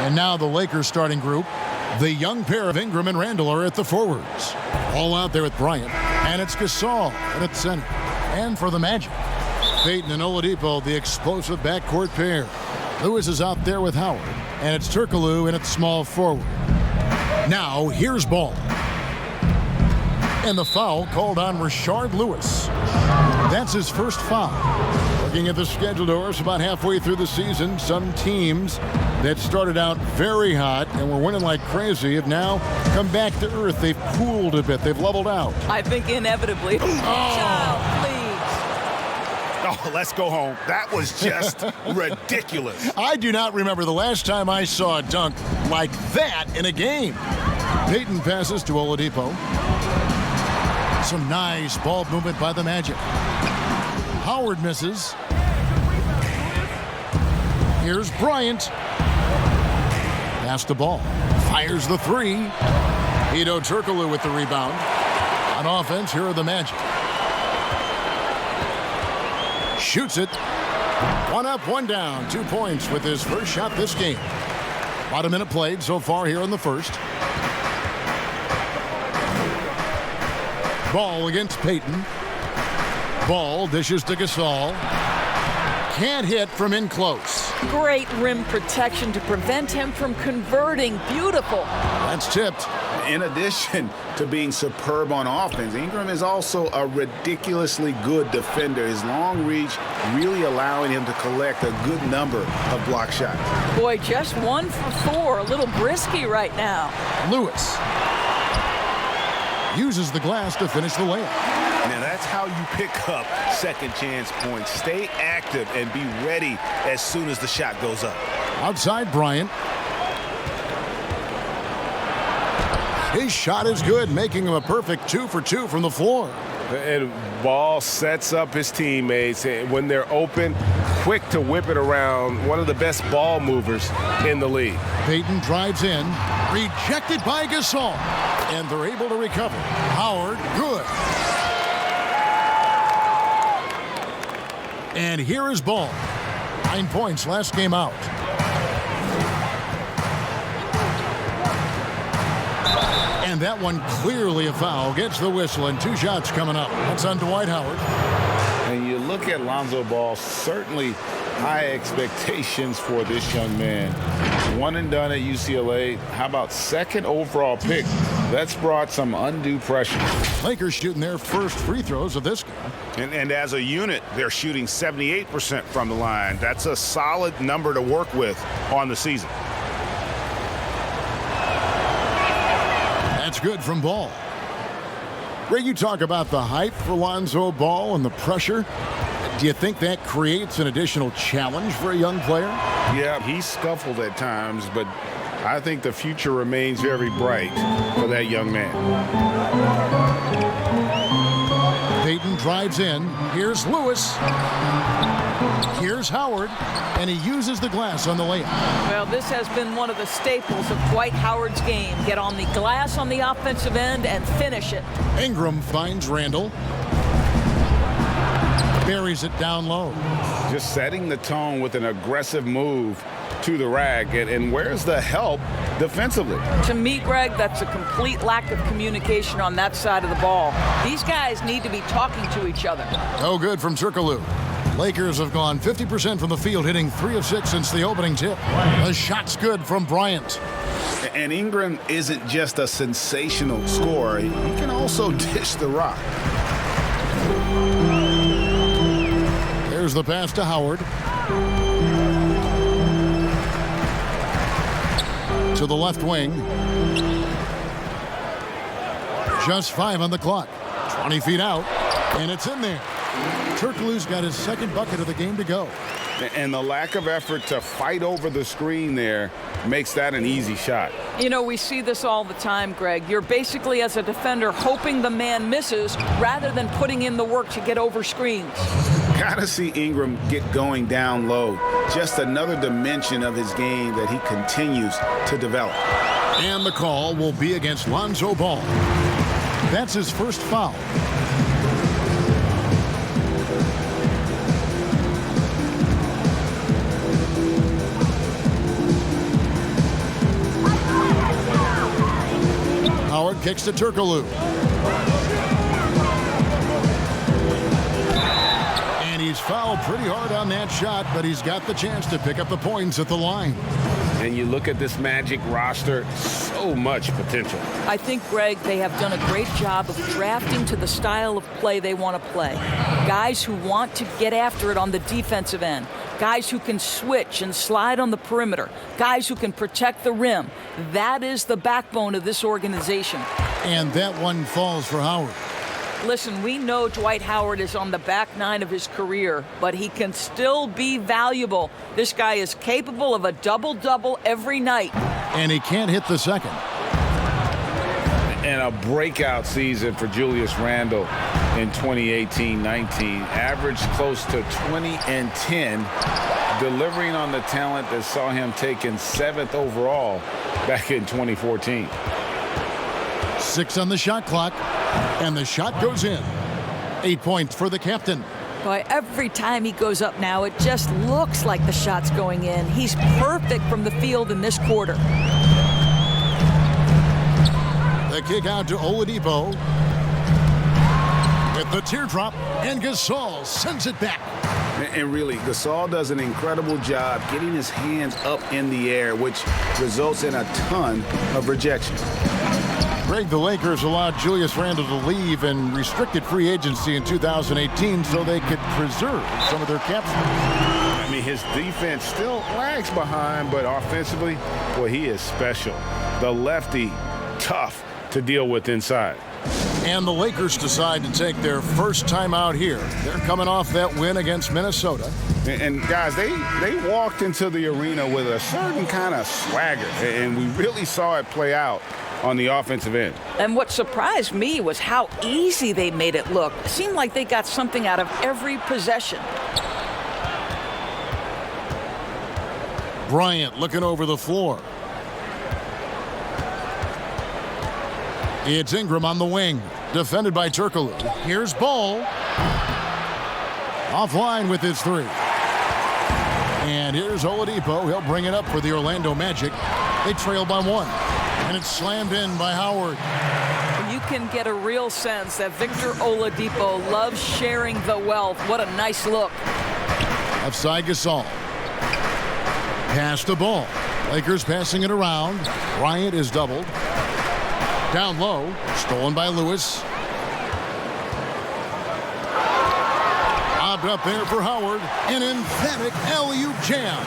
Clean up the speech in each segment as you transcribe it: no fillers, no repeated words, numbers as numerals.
And now the Lakers starting group. The young pair of Ingram and Randall are at the forwards. All out there with Bryant. And it's Gasol at center. And for the Magic, Payton and Oladipo, the explosive backcourt pair. Lewis is out there with Howard. And it's Turkoglu in at small forward. Now, here's Ball. And the foul called on Rashard Lewis. That's his first foul. Looking at the schedule, Doris, about halfway through the season, some teams that started out very hot and were winning like crazy have now come back to earth. They've cooled a bit. They've leveled out. I think inevitably. Child, please. Oh, let's go home. That was just ridiculous. I do not remember the last time I saw a dunk like that in a game. Payton passes to Oladipo. Some nice ball movement by the Magic. Howard misses. Here's Bryant. Pass the ball. Fires the three. Hedo Turkoglu with the rebound. On offense, here are the Magic. Shoots it. One up, one down. 2 points with his first shot this game. About a minute played so far here in the first. Ball against Payton. Ball dishes to Gasol. Can't hit from in close. Great rim protection to prevent him from converting. Beautiful. That's tipped. In addition to being superb on offense, Ingram is also a ridiculously good defender. His long reach really allowing him to collect a good number of block shots. Boy, just 1 for 4. A little brisky right now. Lewis uses the glass to finish the layup. Now that's how you pick up second chance points. Stay active and be ready as soon as the shot goes up. Outside Bryant. His shot is good, making him a perfect 2 for 2 from the floor. And Ball sets up his teammates when they're open, quick to whip it around. One of the best ball movers in the league. Payton drives in, rejected by Gasol, and they're able to recover. Howard, good. And here is Ball. 9 points last game out. And that one clearly a foul. Gets the whistle and 2 shots coming up. That's on Dwight Howard. And you look at Lonzo Ball, certainly high expectations for this young man. One and done at UCLA. How about second overall pick? That's brought some undue pressure. Lakers shooting their first free throws of this game. And as a unit, they're shooting 78% from the line. That's a solid number to work with on the season. That's good from Ball. Ray, you talk about the hype for Lonzo Ball and the pressure. Do you think that creates an additional challenge for a young player? Yeah, he's scuffled at times, but I think the future remains very bright for that young man. Payton drives in. Here's Lewis. Here's Howard. And he uses the glass on the layup. Well, this has been one of the staples of Dwight Howard's game. Get on the glass on the offensive end and finish it. Ingram finds Randall. Buries it down low. Just setting the tone with an aggressive move to the rack. And where's the help defensively? To me, Greg, that's a complete lack of communication on that side of the ball. These guys need to be talking to each other. No good from Turkoglu. Lakers have gone 50% from the field, hitting 3 of 6 since the opening tip. The shot's good from Bryant. And Ingram isn't just a sensational scorer. He can also dish the rock. There's the pass to Howard. To the left wing. Just 5 on the clock. 20 feet out. And it's in there. Turkoglu's got his second bucket of the game to go. And the lack of effort to fight over the screen there makes that an easy shot. You know, we see this all the time, Greg. You're basically, as a defender, hoping the man misses rather than putting in the work to get over screens. Gotta see Ingram get going down low. Just another dimension of his game that he continues to develop. And the call will be against Lonzo Ball. That's his first foul. kicks to Turkoglu. And he's fouled pretty hard on that shot, but he's got the chance to pick up the points at the line. And you look at this Magic roster, so much potential. I think, Greg, they have done a great job of drafting to the style of play they want to play. Guys who want to get after it on the defensive end. Guys who can switch and slide on the perimeter. Guys who can protect the rim. That is the backbone of this organization. And that one falls for Howard. Listen, we know Dwight Howard is on the back nine of his career, but he can still be valuable. This guy is capable of a double-double every night. And he can't hit the second. And a breakout season for Julius Randle in 2018-19. Averaged close to 20 and 10, delivering on the talent that saw him taken 7th overall back in 2014. 6 on the shot clock, and the shot goes in. 8 points for the captain. Boy, every time he goes up now, it just looks like the shot's going in. He's perfect from the field in this quarter. The kick out to Oladipo. With the teardrop, and Gasol sends it back. And really, Gasol does an incredible job getting his hands up in the air, which results in a ton of rejection. Greg, the Lakers allowed Julius Randle to leave in restricted free agency in 2018 so they could preserve some of their cap space. I mean, his defense still lags behind, but offensively, well, he is special. The lefty, tough to deal with inside. And the Lakers decide to take their first time out here. They're coming off that win against Minnesota. And guys, they walked into the arena with a certain kind of swagger, and we really saw it play out on the offensive end. And what surprised me was how easy they made it look. It seemed like they got something out of every possession. Bryant looking over the floor. It's Ingram on the wing, defended by Turkoglu. Here's Ball. Offline with his 3. And here's Oladipo. He'll bring it up for the Orlando Magic. They trail by 1. And it's slammed in by Howard. You can get a real sense that Victor Oladipo loves sharing the wealth. What a nice look. Outside Gasol. Pass the ball. Lakers passing it around. Bryant is doubled. Down low. Stolen by Lewis. Lobbed up there for Howard. An emphatic alley-oop jam.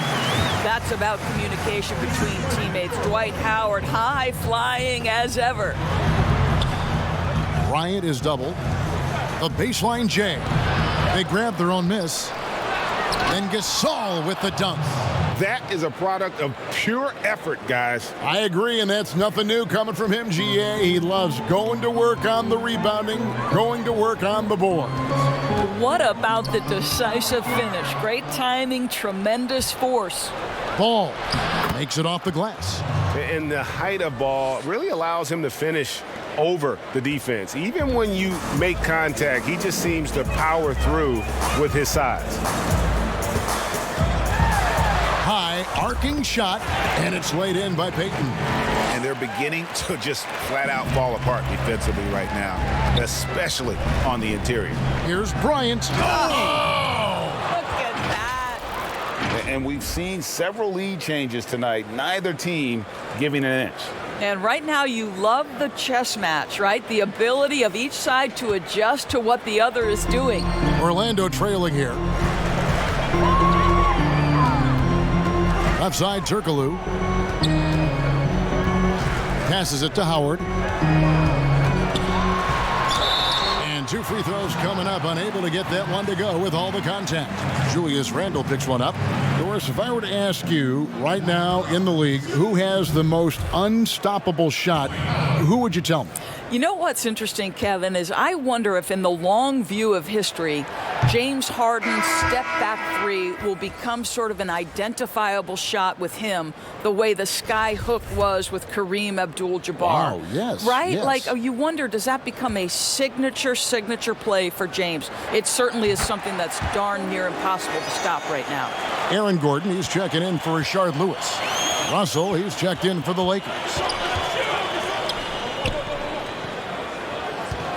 That's about communication between teammates. Dwight Howard, high flying as ever. Bryant is doubled. The baseline J. They grab their own miss. Then Gasol with the dunk. That is a product of pure effort, guys. I agree, and that's nothing new coming from him, GA. He loves going to work on the rebounding, going to work on the board. What about the decisive finish? Great timing, tremendous force. Ball makes it off the glass. And the height of Ball really allows him to finish over the defense. Even when you make contact, he just seems to power through with his size. High arcing shot, and it's laid in by Payton. And they're beginning to just flat out fall apart defensively right now, especially on the interior. Here's Bryant. Look at that. And we've seen several lead changes tonight, neither team giving an inch. And right now you love the chess match, right? The ability of each side to adjust to what the other is doing. Orlando trailing here. Outside Turkoglu. Passes it to Howard. And 2 free throws coming up. Unable to get that one to go with all the contact. Julius Randle picks one up. Doris, if I were to ask you right now in the league who has the most unstoppable shot, who would you tell me? You know what's interesting, Kevin, is I wonder if in the long view of history, James Harden's step-back 3 will become sort of an identifiable shot with him, the way the sky hook was with Kareem Abdul-Jabbar. Wow, yes. Right? Yes. Like, you wonder, does that become a signature play for James? It certainly is something that's darn near impossible to stop right now. Aaron Gordon, he's checking in for Rashard Lewis. Russell, he's checked in for the Lakers.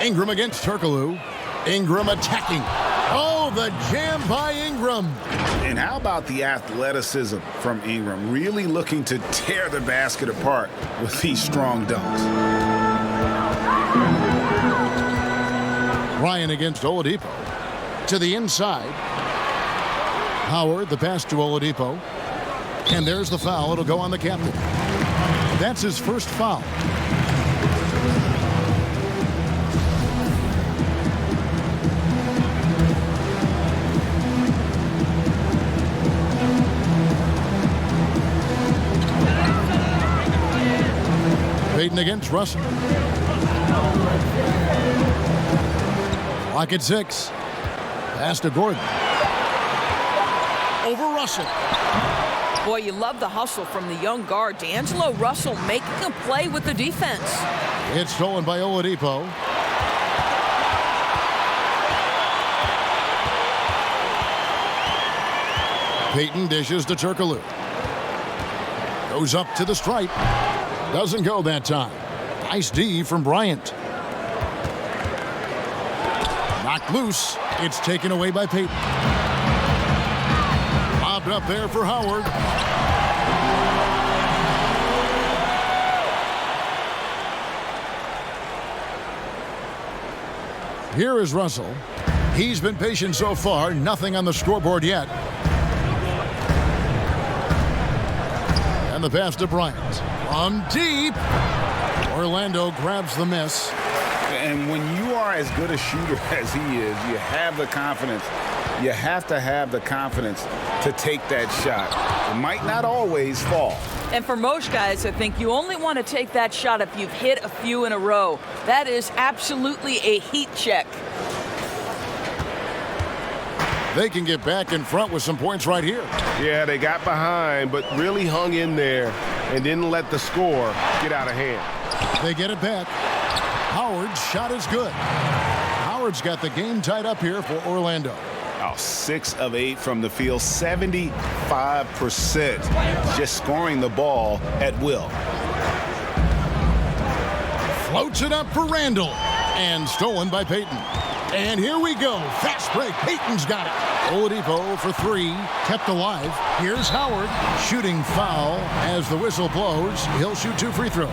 Ingram against Turkoglu. Ingram attacking. Oh, the jam by Ingram. And how about the athleticism from Ingram? Really looking to tear the basket apart with these strong dunks. Bryant against Oladipo. To the inside. Howard, the pass to Oladipo. And there's the foul. It'll go on the captain. That's his first foul. Payton against Russell. Clock at 6. Pass to Gordon. Over Russell. Boy, you love the hustle from the young guard. D'Angelo Russell making a play with the defense. It's stolen by Oladipo. Payton dishes to Turkoglu. Goes up to the stripe. Doesn't go that time. Nice D from Bryant. Knocked loose. It's taken away by Payton. Lobbed up there for Howard. Here is Russell. He's been patient so far. Nothing on the scoreboard yet. And the pass to Bryant. From deep. Orlando grabs the miss. And when you are as good a shooter as he is, you have the confidence. You have to have the confidence to take that shot. It might not always fall. And for most guys, I think you only want to take that shot if you've hit a few in a row. That is absolutely a heat check. They can get back in front with some points right here. Yeah, they got behind, but really hung in there and didn't let the score get out of hand. They get it back. Howard's shot is good. Howard's got the game tied up here for Orlando. Oh, 6 of 8 from the field, 75%. Just scoring the ball at will. Floats it up for Randall. And stolen by Payton. And here we go. Fast break. Payton's got it. Oladipo for 3. Kept alive. Here's Howard. Shooting foul as the whistle blows. He'll shoot 2 free throws.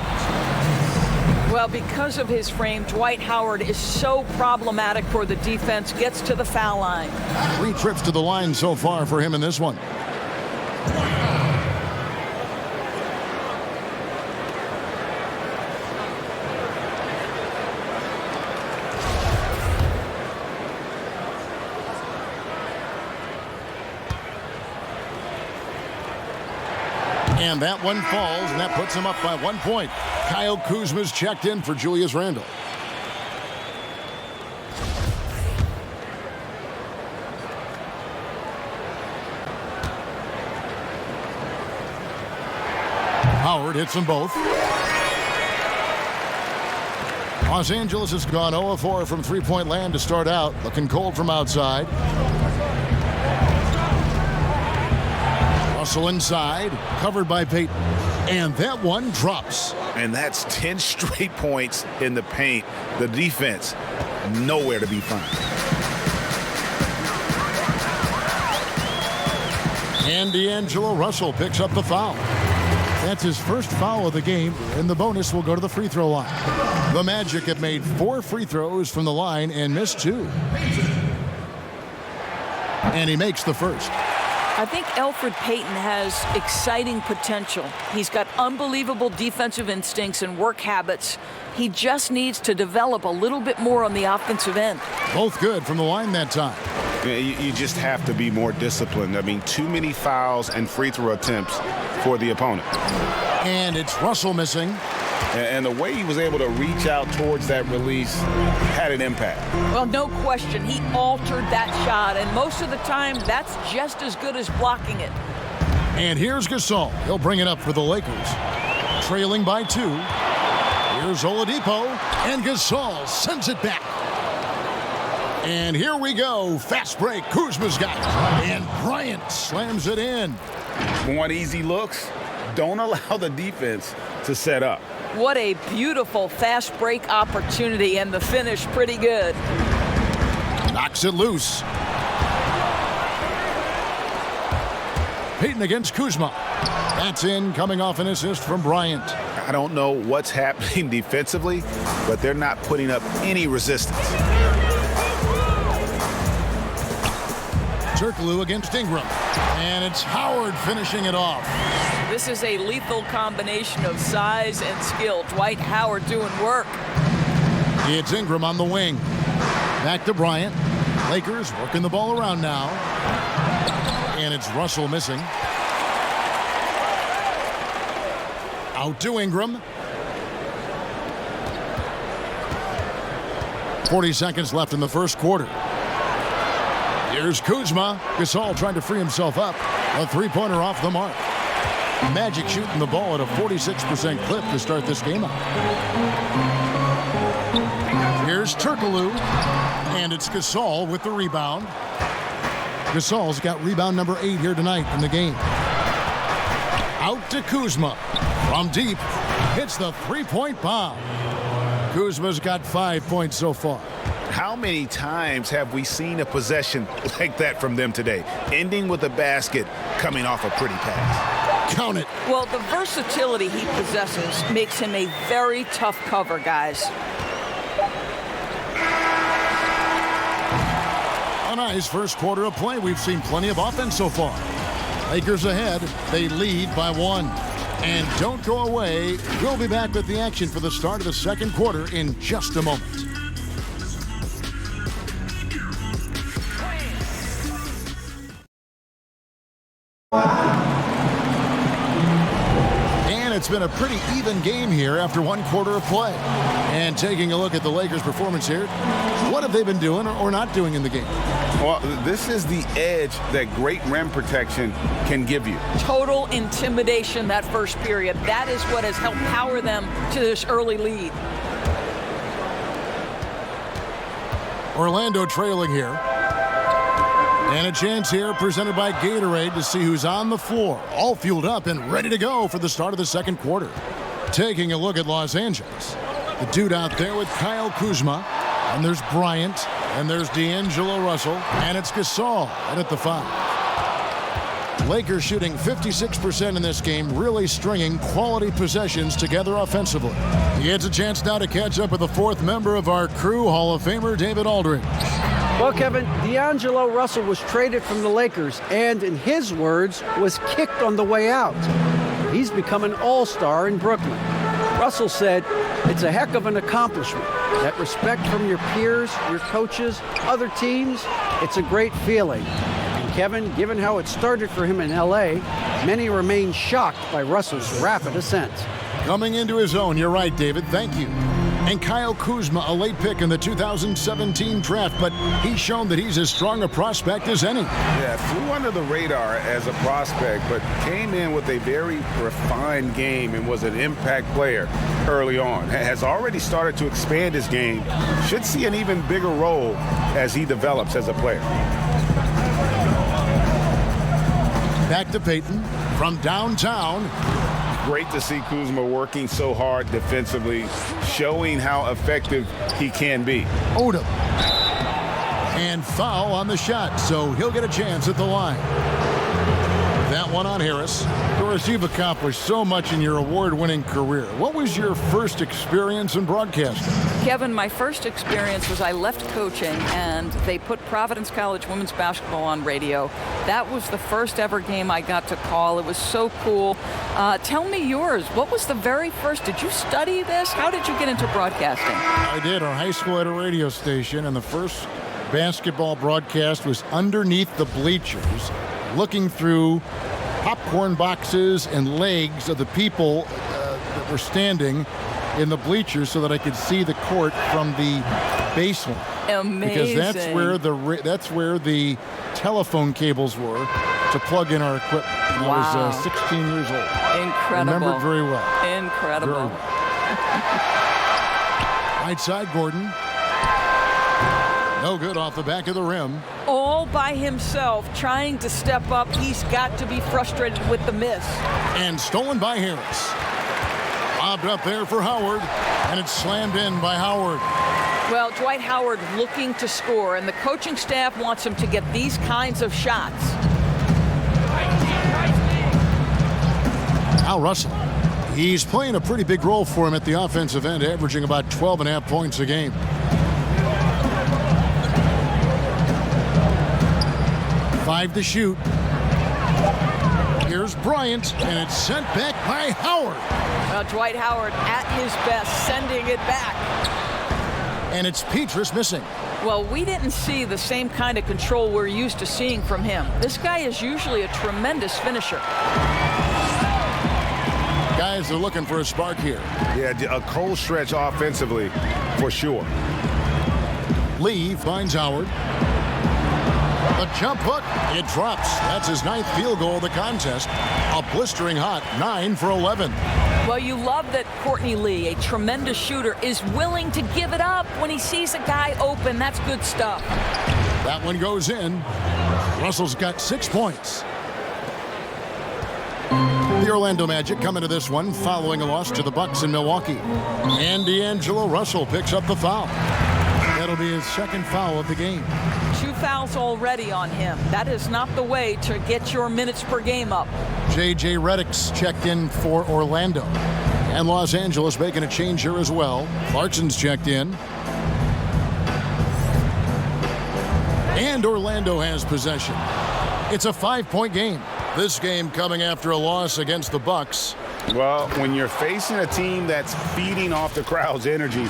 Well, because of his frame, Dwight Howard is so problematic for the defense. Gets to the foul line. 3 trips to the line so far for him in this one. And that one falls, and that puts him up by 1 point. Kyle Kuzma's checked in for Julius Randle. Howard hits them both. Los Angeles has gone 0 of 4 from three-point land to start out. Looking cold from outside. Russell inside, covered by Payton. And that one drops. And that's 10 straight points in the paint. The defense, nowhere to be found. And D'Angelo Russell picks up the foul. That's his first foul of the game, and the bonus will go to the free throw line. The Magic have made 4 free throws from the line and missed 2. And he makes the first. I think Elfrid Payton has exciting potential. He's got unbelievable defensive instincts and work habits. He just needs to develop a little bit more on the offensive end. Both good from the line that time. You just have to be more disciplined. I mean, too many fouls and free throw attempts for the opponent. And it's Russell missing. And the way he was able to reach out towards that release had an impact. Well, no question. He altered that shot, and most of the time, that's just as good as blocking it. And here's Gasol. He'll bring it up for the Lakers. Trailing by 2. Here's Oladipo, and Gasol sends it back. And here we go. Fast break. Kuzma's got it. And Bryant slams it in. Want easy looks? don't allow the defense to set up. What a beautiful fast break opportunity, and the finish pretty good. Knocks it loose. Payton against Kuzma. That's in, coming off an assist from Bryant. I don't know what's happening defensively, but they're not putting up any resistance. Turkoglu against Ingram. And it's Howard finishing it off. This is a lethal combination of size and skill. Dwight Howard doing work. It's Ingram on the wing. Back to Bryant. Lakers working the ball around now. And it's Russell missing. Out to Ingram. 40 seconds left in the first quarter. Here's Kuzma. Gasol trying to free himself up. A three-pointer off the mark. Magic shooting the ball at a 46% clip to start this game out. Here's Turkoglu. And it's Gasol with the rebound. Gasol's got rebound number 8 here tonight in the game. Out to Kuzma. From deep, hits the three-point bomb. Kuzma's got 5 points so far. How many times have we seen a possession like that from them today? Ending with a basket, coming off a pretty pass. Count it. Well, the versatility he possesses makes him a very tough cover, guys. A nice first quarter of play. We've seen plenty of offense so far. Lakers ahead. They lead by 1. And don't go away. We'll be back with the action for the start of the second quarter in just a moment. And it's been a pretty even game here after one quarter of play. And taking a look at the Lakers' performance here, what have they been doing or not doing in the game? Well, this is the edge that great rim protection can give you. Total intimidation that first period. That is what has helped power them to this early lead. Orlando trailing here. And a chance here presented by Gatorade to see who's on the floor. All fueled up and ready to go for the start of the second quarter. Taking a look at Los Angeles. The dude out there with Kyle Kuzma. And there's Bryant. And there's D'Angelo Russell. And it's Gasol and at the 5. Lakers shooting 56% in this game, really stringing quality possessions together offensively. He gets a chance now to catch up with the fourth member of our crew, Hall of Famer David Aldridge. Well, Kevin, D'Angelo Russell was traded from the Lakers and, in his words, was kicked on the way out. He's become an all-star in Brooklyn. Russell said, "It's a heck of an accomplishment. That respect from your peers, your coaches, other teams, it's a great feeling." And Kevin, given how it started for him in L.A., many remain shocked by Russell's rapid ascent. Coming into his own, you're right, David. Thank you. And Kyle Kuzma, a late pick in the 2017 draft, but he's shown that he's as strong a prospect as any. Yeah, flew under the radar as a prospect, but came in with a very refined game and was an impact player early on. Has already started to expand his game. Should see an even bigger role as he develops as a player. Back to Payton from downtown. Great to see Kuzma working so hard defensively, showing how effective he can be. Odom. And foul on the shot, so he'll get a chance at the line. That one on Harris. Doris, you've accomplished so much in your award-winning career. What was your first experience in broadcasting? Kevin, my first experience was I left coaching and they put Providence College women's basketball on radio. That was the first ever game I got to call. It was so cool. Tell me yours. What was the very first? Did you study this? How did you get into broadcasting? I did. Our high school had a radio station, and the first basketball broadcast was underneath the bleachers, looking through popcorn boxes and legs of the people that were standing in the bleachers so that I could see the court from the baseline. Amazing. Because that's where the telephone cables were to plug in our equipment. And wow. I was 16 years old. Incredible. Remember it very well. Incredible. Very well. Right side, Gordon. No good off the back of the rim. All by himself, trying to step up. He's got to be frustrated with the miss. And stolen by Harris. Lobbed up there for Howard, and it's slammed in by Howard. Well, Dwight Howard looking to score, and the coaching staff wants him to get these kinds of shots. Al Russell. He's playing a pretty big role for him at the offensive end, averaging about 12.5 points a game. Five to shoot. Here's Bryant, and it's sent back by Howard. Well, Dwight Howard at his best, sending it back. And it's Petrus missing. Well, we didn't see the same kind of control we're used to seeing from him. This guy is usually a tremendous finisher. Guys are looking for a spark here. Yeah, a cold stretch offensively, for sure. Lee finds Howard. The jump hook, it drops. That's his 9th field goal of the contest. A blistering hot 9 for 11. Well, you love that Courtney Lee, a tremendous shooter, is willing to give it up when he sees a guy open. That's good stuff. That one goes in. Russell's got 6 points. The Orlando Magic come into this one following a loss to the Bucks in Milwaukee. And D'Angelo Russell picks up the foul. That'll be his 2nd foul of the game. 2 fouls already on him. That is not the way to get your minutes per game up. J.J. Redick's checked in for Orlando. And Los Angeles making a change here as well. Clarkson's checked in. And Orlando has possession. It's a 5-point game. This game coming after a loss against the Bucks. Well, when you're facing a team that's feeding off the crowd's energy,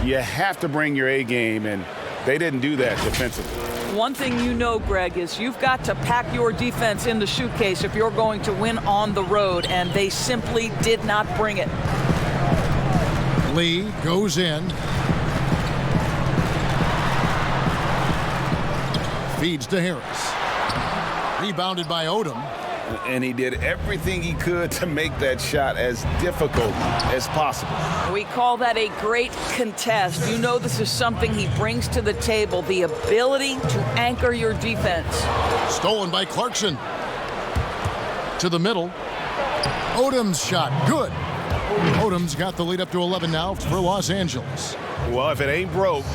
you have to bring your A game, and they didn't do that defensively. One thing you know, Greg, is you've got to pack your defense in the suitcase if you're going to win on the road, and they simply did not bring it. Lee goes in. Feeds to Harris. Rebounded by Odom. And he did everything he could to make that shot as difficult as possible. We call that a great contest. You know this is something he brings to the table, the ability to anchor your defense. Stolen by Clarkson. To the middle. Odom's shot. Good. Odom's got the lead up to 11 now for Los Angeles. Well, if it ain't broke,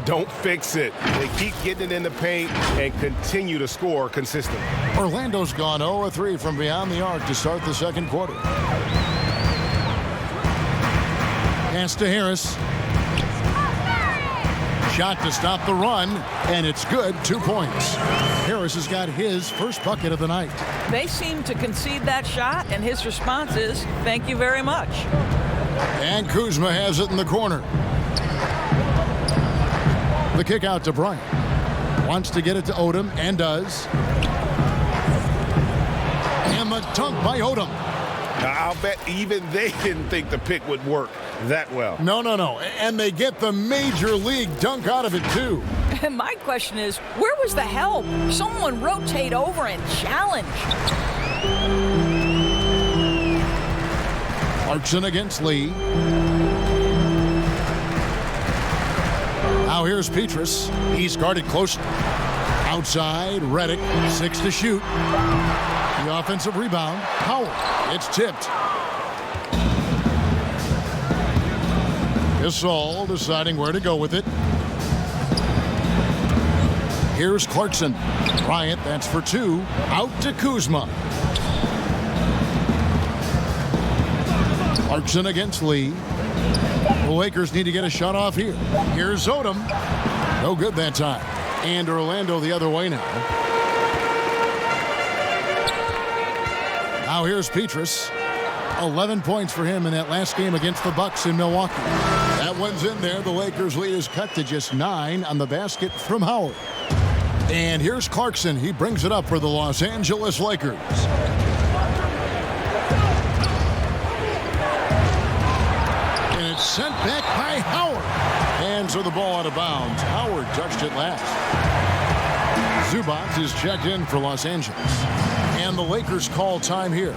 don't fix it. They keep getting it in the paint and continue to score consistently. Orlando's gone 0-3 from beyond the arc to start the 2nd quarter. Pass to Harris. Shot to stop the run, and it's good. 2 points. Harris has got his first bucket of the night. They seem to concede that shot, and his response is, thank you very much. And Kuzma has it in the corner. The kick out to Bryant. Wants to get it to Odom, and does. And the dunk by Odom. I'll bet even they didn't think the pick would work that well. No. And they get the major league dunk out of it, too. And my question is, where was the help? Someone rotate over and challenge. Clarkson against Lee. Now here's Petrus. He's guarded close. Outside, Redick. 6 to shoot. The offensive rebound. Howard. It's tipped. Gasol deciding where to go with it. Here's Clarkson. Bryant, that's for 2. Out to Kuzma. Clarkson against Lee. The Lakers need to get a shot off here. Here's Odom. No good that time. And Orlando the other way now. Now here's Petrus. 11 points for him in that last game against the Bucks in Milwaukee. That one's in there. The Lakers lead is cut to just 9 on the basket from Howard. And here's Clarkson. He brings it up for the Los Angeles Lakers. And it's sent back by Howard. Hands of the ball out of bounds. Howard touched it last. Zubac is checked in for Los Angeles. And the Lakers call time here.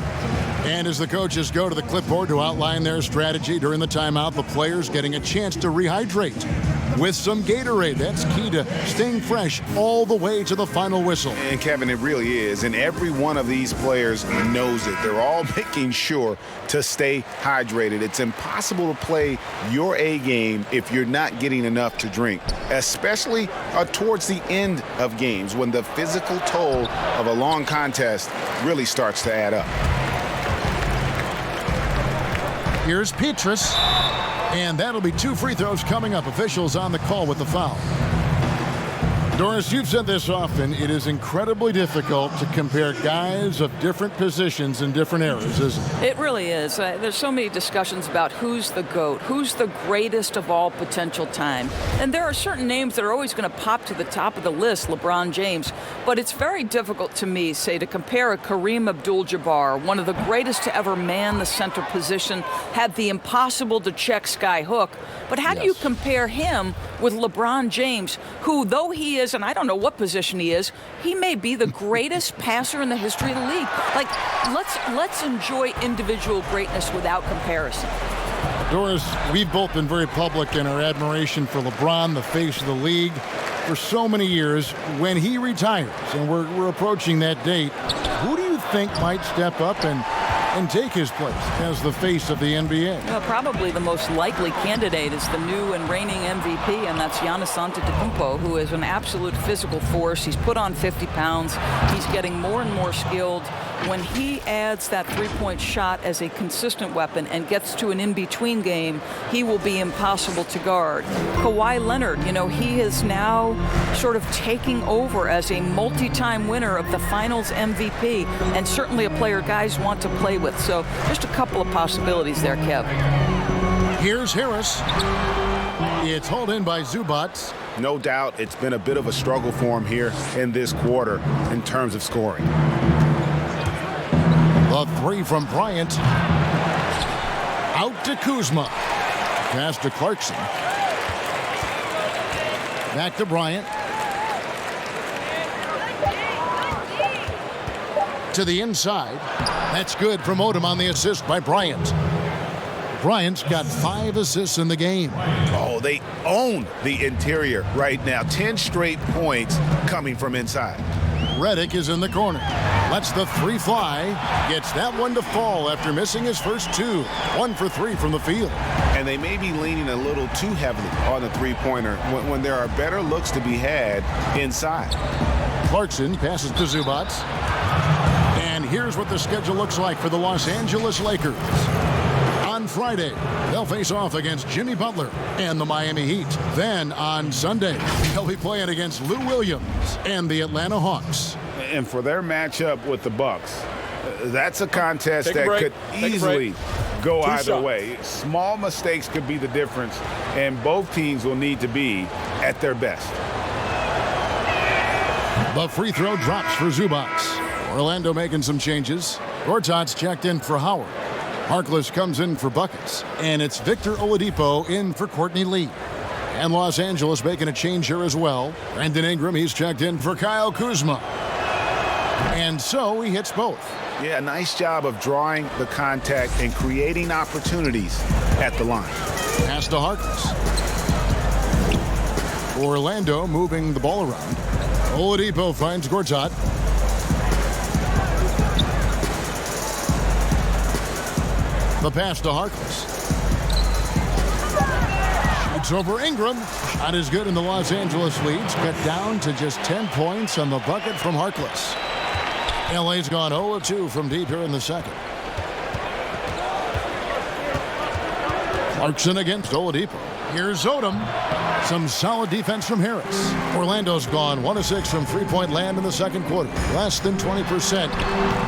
And as the coaches go to the clipboard to outline their strategy during the timeout, the players getting a chance to rehydrate. with some Gatorade. That's key to staying fresh all the way to the final whistle. And Kevin, it really is. And every one of these players knows it. They're all making sure to stay hydrated. It's impossible to play your A game if you're not getting enough to drink, especially towards the end of games when the physical toll of a long contest really starts to add up. Here's Petrus, and that'll be 2 free throws coming up. Officials on the call with the foul. Doris, you've said this often. It is incredibly difficult to compare guys of different positions in different eras, isn't it? It really is. There's so many discussions about who's the GOAT, who's the greatest of all potential time. And there are certain names that are always going to pop to the top of the list, LeBron James. But it's very difficult to me, say, to compare a Kareem Abdul-Jabbar, one of the greatest to ever man the center position, had the impossible to check sky hook. But how do you compare him with LeBron James, who, though he is, and I don't know what position he is, he may be the greatest passer in the history of the league. Like, let's enjoy individual greatness without comparison. Doris, we've both been very public in our admiration for LeBron, the face of the league, for so many years. When he retires, and we're approaching that date, who do you think might step up and take his place as the face of the NBA? Well, probably the most likely candidate is the new and reigning MVP, and that's Giannis Antetokounmpo, who is an absolute physical force. He's put on 50 pounds. He's getting more and more skilled. When he adds that three-point shot as a consistent weapon and gets to an in-between game, he will be impossible to guard. Kawhi Leonard, he is now sort of taking over as a multi-time winner of the Finals MVP, and certainly a player guys want to play with. So just a couple of possibilities there, Kev. Here's Harris. It's hauled in by Zubac. No doubt it's been a bit of a struggle for him here in this quarter in terms of scoring. The 3 from Bryant. Out to Kuzma. Pass to Clarkson. Back to Bryant. To the inside. That's good from Odom on the assist by Bryant. Bryant's got 5 assists in the game. Oh, they own the interior right now. 10 straight points coming from inside. Redick is in the corner. Lets the 3 fly. Gets that one to fall after missing his first 2. 1 for 3 from the field. And they may be leaning a little too heavily on the three-pointer when there are better looks to be had inside. Clarkson passes to Zubac. And here's what the schedule looks like for the Los Angeles Lakers. On Friday, they'll face off against Jimmy Butler and the Miami Heat. Then on Sunday, they'll be playing against Lou Williams and the Atlanta Hawks. And for their matchup with the Bucks, that's a contest that could easily go either way. Small mistakes could be the difference, and both teams will need to be at their best. The free throw drops for Zubac. Orlando making some changes. Gortat's checked in for Howard. Harkless comes in for buckets. And it's Victor Oladipo in for Courtney Lee. And Los Angeles making a change here as well. Brandon Ingram, he's checked in for Kyle Kuzma. And so he hits both. Yeah, nice job of drawing the contact and creating opportunities at the line. Pass to Harkless. Orlando moving the ball around. Oladipo finds Gortat. The pass to Harkless. Shoots over Ingram. Shot is good, and the Los Angeles leads cut down to just 10 points on the bucket from Harkless. LA's gone 0-2 from deep here in the second. Clarkson against Oladipo. Here's Odom. Some solid defense from Harris. Orlando's gone 1-6 from three-point land in the second quarter. Less than 20%,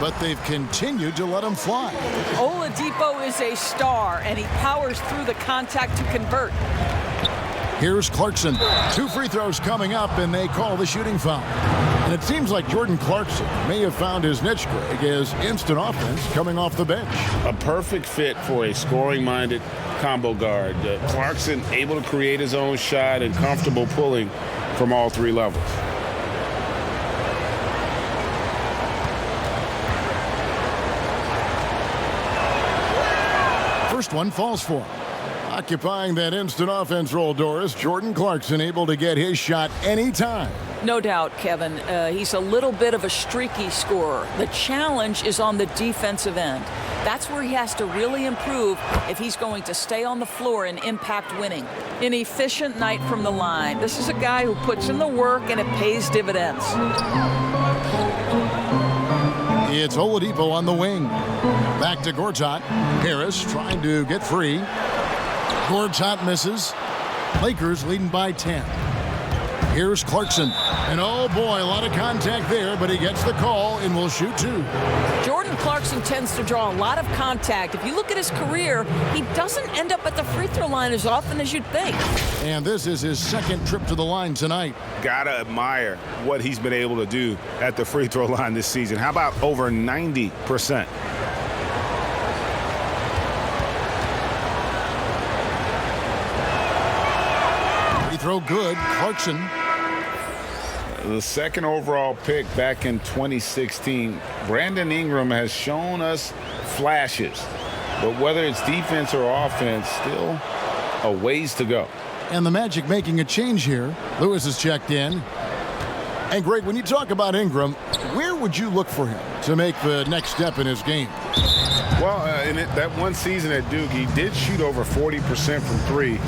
but they've continued to let him fly. Oladipo is a star, and he powers through the contact to convert. Here's Clarkson. 2 free throws coming up, and they call the shooting foul. And it seems like Jordan Clarkson may have found his niche, Greg, as instant offense coming off the bench. A perfect fit for a scoring-minded combo guard. Clarkson able to create his own shot and comfortable pulling from all 3 levels. First one falls for him. Occupying that instant offense role, Doris, Jordan Clarkson able to get his shot anytime. No doubt, Kevin. He's a little bit of a streaky scorer. The challenge is on the defensive end. That's where he has to really improve if he's going to stay on the floor and impact winning. An efficient night from the line. This is a guy who puts in the work and it pays dividends. It's Oladipo on the wing. Back to Gortat. Harris trying to get free. Gortat misses. Lakers leading by 10. Here's Clarkson. And oh boy, a lot of contact there, but he gets the call and will shoot two. Jordan Clarkson tends to draw a lot of contact. If you look at his career, he doesn't end up at the free throw line as often as you'd think. And this is his second trip to the line tonight. Gotta admire what he's been able to do at the free throw line this season. How about over 90%? Free throw good. Clarkson. The second overall pick back in 2016, Brandon Ingram has shown us flashes. But whether it's defense or offense, still a ways to go. And the Magic making a change here. Lewis is checked in. And Greg, when you talk about Ingram, where would you look for him to make the next step in his game? Well, in that one season at Duke, he did shoot over 40% from three.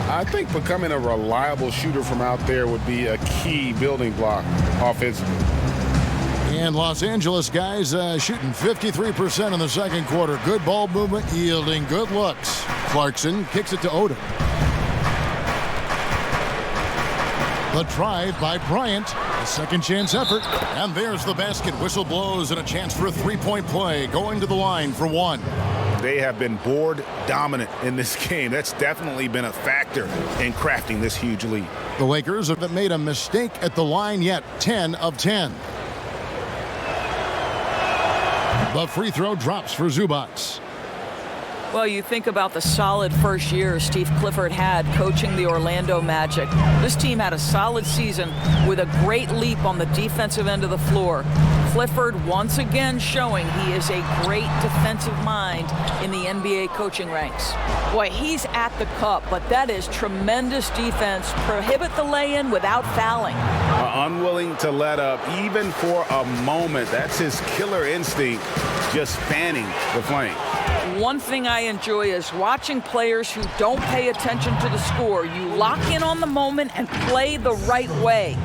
I think becoming a reliable shooter from out there would be a key building block offensively. And Los Angeles guys shooting 53% in the second quarter. Good ball movement, yielding good looks. Clarkson kicks it to Odom. The drive by Bryant. A second chance effort. And there's the basket. Whistle blows and a chance for a three-point play. Going to the line for one. They have been board dominant in this game. That's definitely been a factor in crafting this huge lead. The Lakers haven't made a mistake at the line yet. 10 of 10. The free throw drops for Zubac. Well, you think about the solid first year Steve Clifford had coaching the Orlando Magic. This team had a solid season with a great leap on the defensive end of the floor. Clifford once again showing he is a great defensive mind in the NBA coaching ranks. Boy, he's at the cup, but that is tremendous defense. Prohibit the lay-in without fouling. Unwilling to let up even for a moment. That's his killer instinct, just fanning the flame. One thing I enjoy is watching players who don't pay attention to the score. You lock in on the moment and play the right way.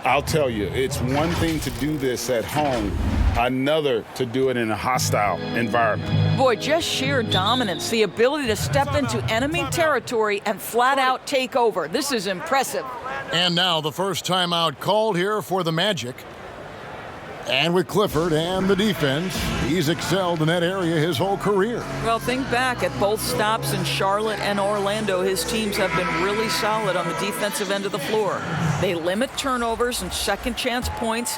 I'll tell you, it's one thing to do this at home, another to do it in a hostile environment. Boy, just sheer dominance, the ability to step into enemy territory and flat out take over. This is impressive. And now the first timeout called here for the Magic. And with Clifford and the defense, he's excelled in that area his whole career. Well, think back at both stops in Charlotte and Orlando. His teams have been really solid on the defensive end of the floor. They limit turnovers and second chance points,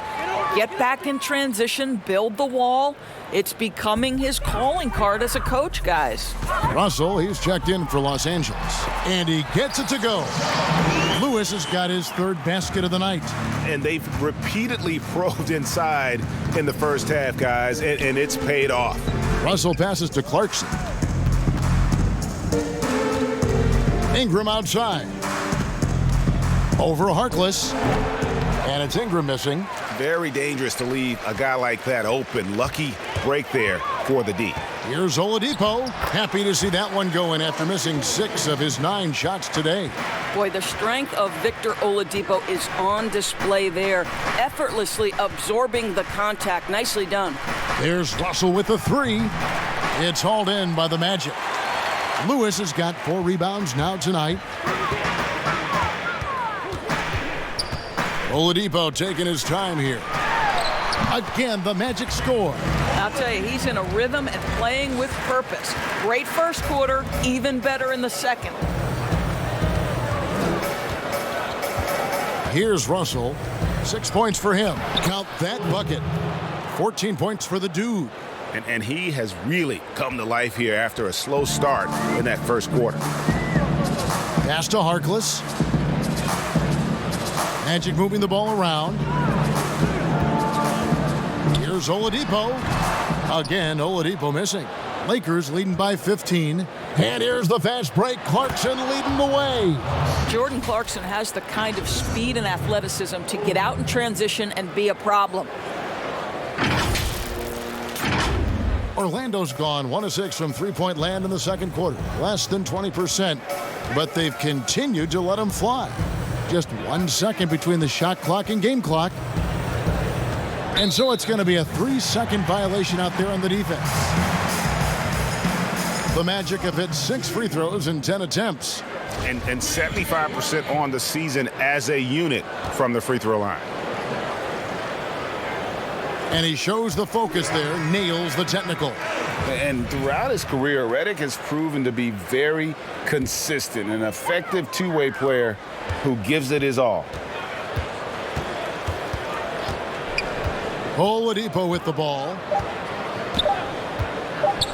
get back in transition, build the wall. It's becoming his calling card as a coach, guys. Russell, he's checked in for Los Angeles. And he gets it to go. Lewis has got his third basket of the night. And they've repeatedly probed inside in the first half, guys, and it's paid off. Russell passes to Clarkson. Ingram outside. Over Harkless. And it's Ingram missing. Very dangerous to leave a guy like that open. Lucky break there for the D. Here's Oladipo. Happy to see that one go in after missing 6 of his 9 shots today. Boy, the strength of Victor Oladipo is on display there, effortlessly absorbing the contact. Nicely done. There's Russell with the 3. It's hauled in by the Magic. Lewis has got 4 rebounds now tonight. Oladipo taking his time here. Again, the Magic score. I'll tell you, he's in a rhythm and playing with purpose. Great first quarter, even better in the second. Here's Russell. 6 points for him. Count that bucket. 14 points for the dude. And he has really come to life here after a slow start in that first quarter. Pass to Harkless. Magic moving the ball around. Here's Oladipo. Again, Oladipo missing. Lakers leading by 15. And here's the fast break. Clarkson leading the way. Jordan Clarkson has the kind of speed and athleticism to get out in transition and be a problem. Orlando's gone 1 of 6 from three-point land in the second quarter. Less than 20%. But they've continued to let them fly. Just 1 second between the shot clock and game clock. And so it's going to be a 3-second violation out there on the defense. The Magic have hit 6 free throws in 10 attempts. And 75% on the season as a unit from the free throw line. And he shows the focus there, nails the technical. And throughout his career, Redick has proven to be very consistent, an effective two-way player who gives it his all. Oladipo with the ball.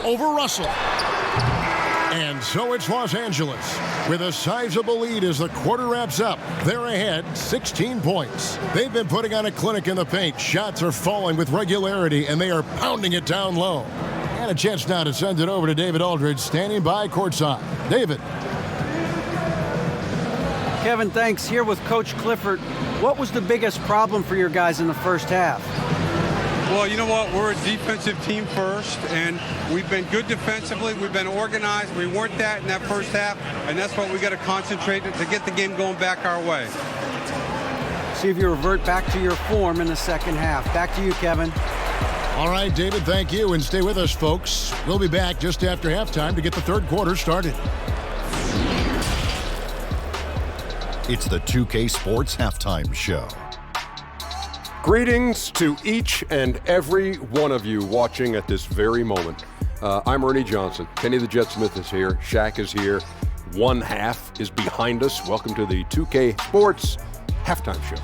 Over Russell. And so it's Los Angeles with a sizable lead as the quarter wraps up. They're ahead 16 points. They've been putting on a clinic in the paint. Shots are falling with regularity, and they are pounding it down low. And a chance now to send it over to David Aldridge, standing by courtside. David. Kevin, thanks. Here with Coach Clifford. What was the biggest problem for your guys in the first half? Well, you know what? We're a defensive team first, and we've been good defensively. We've been organized. We weren't that in that first half, and that's what we got to concentrate to get the game going back our way. See if you revert back to your form in the second half. Back to you, Kevin. All right, David, thank you, and stay with us, folks. We'll be back just after halftime to get the third quarter started. It's the 2K Sports Halftime Show. Greetings to each and every one of you watching at this very moment. I'm Ernie Johnson. Kenny the Jet Smith is here. Shaq is here. One half is behind us. Welcome to the 2K Sports Halftime Show.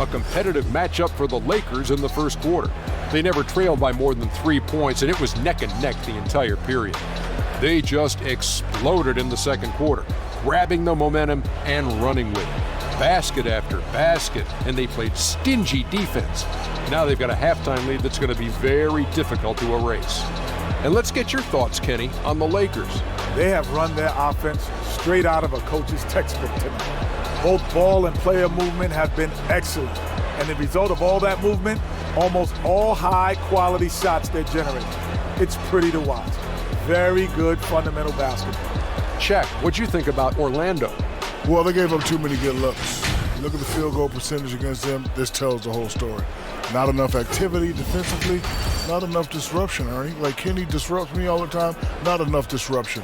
A competitive matchup for the Lakers in the first quarter. They never trailed by more than 3 points, and it was neck and neck the entire period. They just exploded in the second quarter, grabbing the momentum and running with it. Basket after basket, and they played stingy defense. Now they've got a halftime lead that's going to be very difficult to erase. And let's get your thoughts, Kenny, on the Lakers. They have run their offense straight out of a coach's textbook tonight. Both ball and player movement have been excellent. And the result of all that movement, almost all high-quality shots they're generating. It's pretty to watch. Very good fundamental basketball. Shaq, what'd you think about Orlando? Well, they gave up too many good looks. Look at the field goal percentage against them. This tells the whole story. Not enough activity defensively, not enough disruption, Ernie. Like Kenny disrupts me all the time, not enough disruption.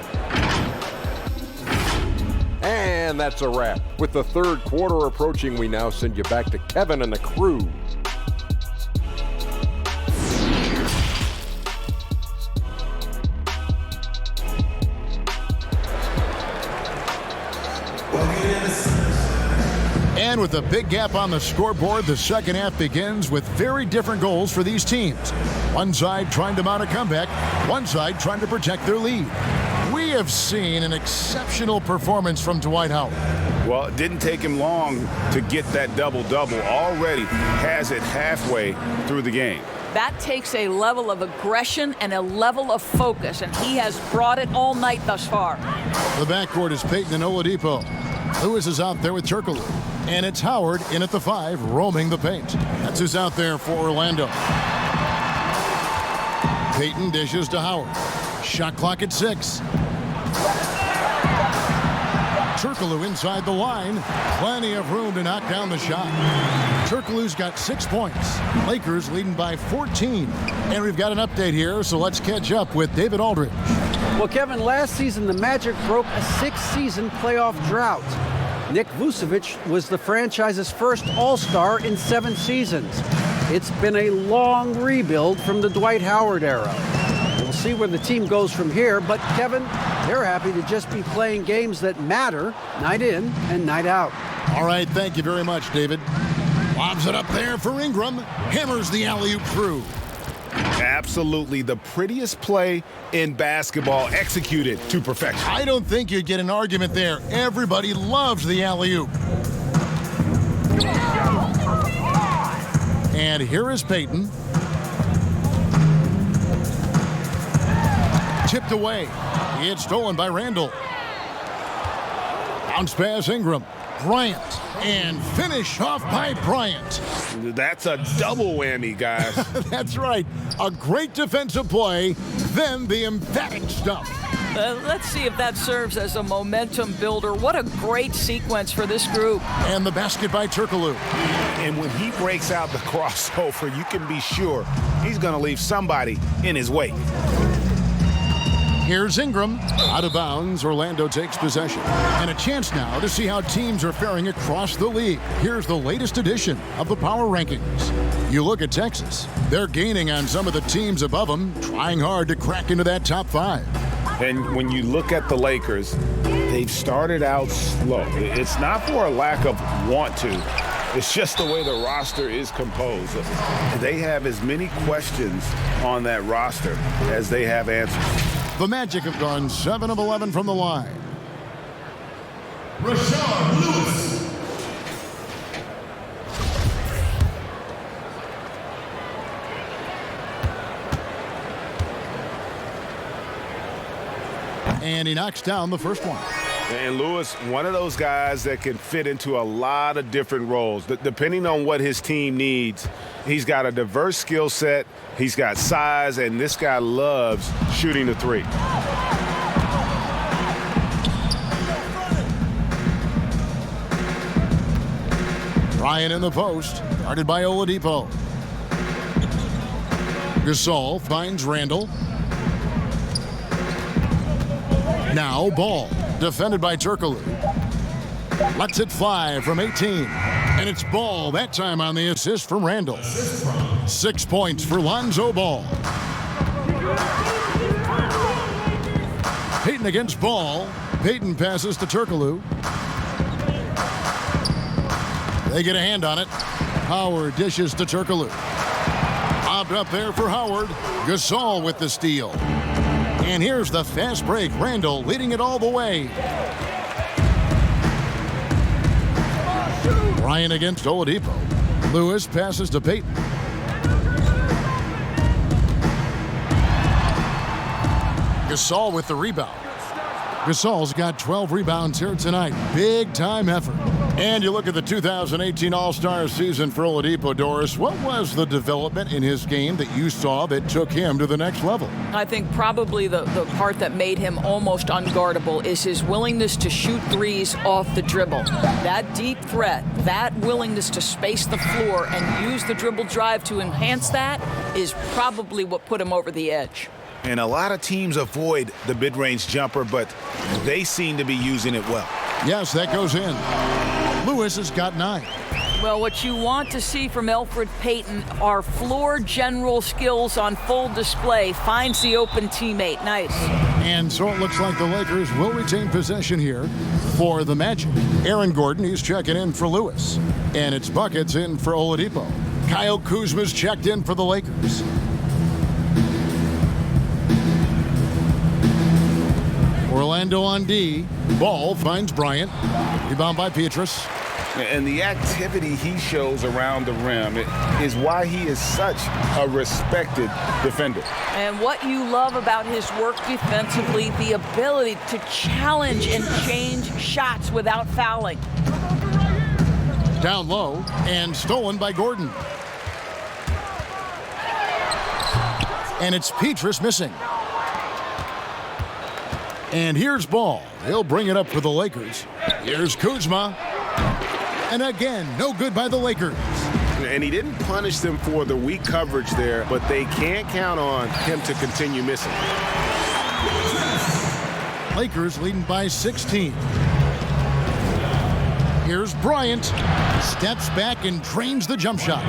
And that's a wrap. With the third quarter approaching, we now send you back to Kevin and the crew. And with a big gap on the scoreboard, the second half begins with very different goals for these teams. One side trying to mount a comeback, one side trying to protect their lead. We have seen an exceptional performance from Dwight Howard. Well, it didn't take him long to get that double-double. Already has it halfway through the game. That takes a level of aggression and a level of focus, and he has brought it all night thus far. The backcourt is Payton and Oladipo. Lewis is out there with Turkoglu. And it's Howard in at the 5, roaming the paint. That's who's out there for Orlando. Payton dishes to Howard. Shot clock at 6. Turkoglu inside the line. Plenty of room to knock down the shot. Turkoglu's got 6 points. Lakers leading by 14. And we've got an update here, so let's catch up with David Aldridge. Well, Kevin, last season the Magic broke a 6-season playoff drought. Nick Vucevic was the franchise's first All-Star in 7 seasons. It's been a long rebuild from the Dwight Howard era. We'll see where the team goes from here, but Kevin, they're happy to just be playing games that matter night in and night out. All right, thank you very much, David. Lobs it up there for Ingram. Hammers the alley-oop through. Absolutely the prettiest play in basketball, executed to perfection. I don't think you'd get an argument there. Everybody loves the alley-oop. And here is Payton. Tipped away. It's stolen by Randall. Bounce pass Ingram. Bryant. And finish off by Bryant. That's a double whammy, guys. That's right. A great defensive play, then the emphatic stuff. Let's see if that serves as a momentum builder. What a great sequence for this group. And the basket by Turkoglu. And when he breaks out the crossover, you can be sure he's going to leave somebody in his wake. Here's Ingram. Out of bounds, Orlando takes possession. And a chance now to see how teams are faring across the league. Here's the latest edition of the Power Rankings. You look at Texas. They're gaining on some of the teams above them, trying hard to crack into that top 5. And when you look at the Lakers, they've started out slow. It's not for a lack of want to. It's just the way the roster is composed. They have as many questions on that roster as they have answers. The Magic have gone 7 of 11 from the line. Rashard Lewis. And he knocks down the first one. And Lewis, one of those guys that can fit into a lot of different roles. Depending on what his team needs, he's got a diverse skill set, he's got size, and this guy loves shooting the three. Bryant in the post, guarded by Oladipo. Gasol finds Randall. Now Ball, defended by Turkoglu. Lets it fly from 18. And it's Ball, that time on the assist from Randall. 6 points for Lonzo Ball. Payton against Ball. Payton passes to Turkoglu. They get a hand on it. Howard dishes to Turkoglu. Popped up there for Howard. Gasol with the steal. And here's the fast break. Randall leading it all the way. Bryant against Oladipo. Lewis passes to Payton. Gasol with the rebound. Gasol's got 12 rebounds here tonight. Big time effort. And you look at the 2018 All-Star season for Oladipo, Doris. What was the development in his game that you saw that took him to the next level? I think probably the part that made him almost unguardable is his willingness to shoot threes off the dribble. That deep threat, that willingness to space the floor and use the dribble drive to enhance that is probably what put him over the edge. And a lot of teams avoid the mid-range jumper, but they seem to be using it well. Yes, that goes in. Lewis has got 9. Well, what you want to see from Elfrid Payton are floor general skills on full display. Finds the open teammate. Nice. And so it looks like the Lakers will retain possession here for the Magic. Aaron Gordon, he's checking in for Lewis. And it's buckets in for Oladipo. Kyle Kuzma's checked in for the Lakers. Orlando on D. Ball finds Bryant. Rebound by Petrus. And the activity he shows around the rim is why he is such a respected defender. And what you love about his work defensively, the ability to challenge and change shots without fouling. Down low and stolen by Gordon. And it's Petrus missing. And here's Ball. He'll bring it up for the Lakers. Here's Kuzma. And again, no good by the Lakers. And he didn't punish them for the weak coverage there, but they can't count on him to continue missing. Lakers leading by 16. Here's Bryant. Steps back and drains the jump shot.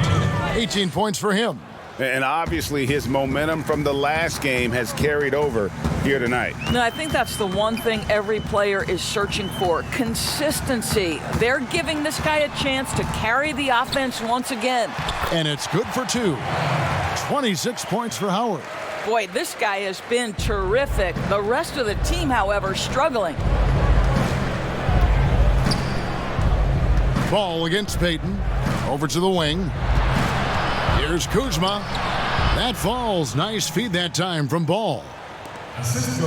18 points for him. And obviously his momentum from the last game has carried over here tonight. No, I think that's the one thing every player is searching for. Consistency. They're giving this guy a chance to carry the offense once again. And it's good for 2. 26 points for Howard. Boy, this guy has been terrific. The rest of the team, however, struggling. Ball against Payton. Over to the wing. Here's Kuzma. That falls. Nice feed that time from Ball.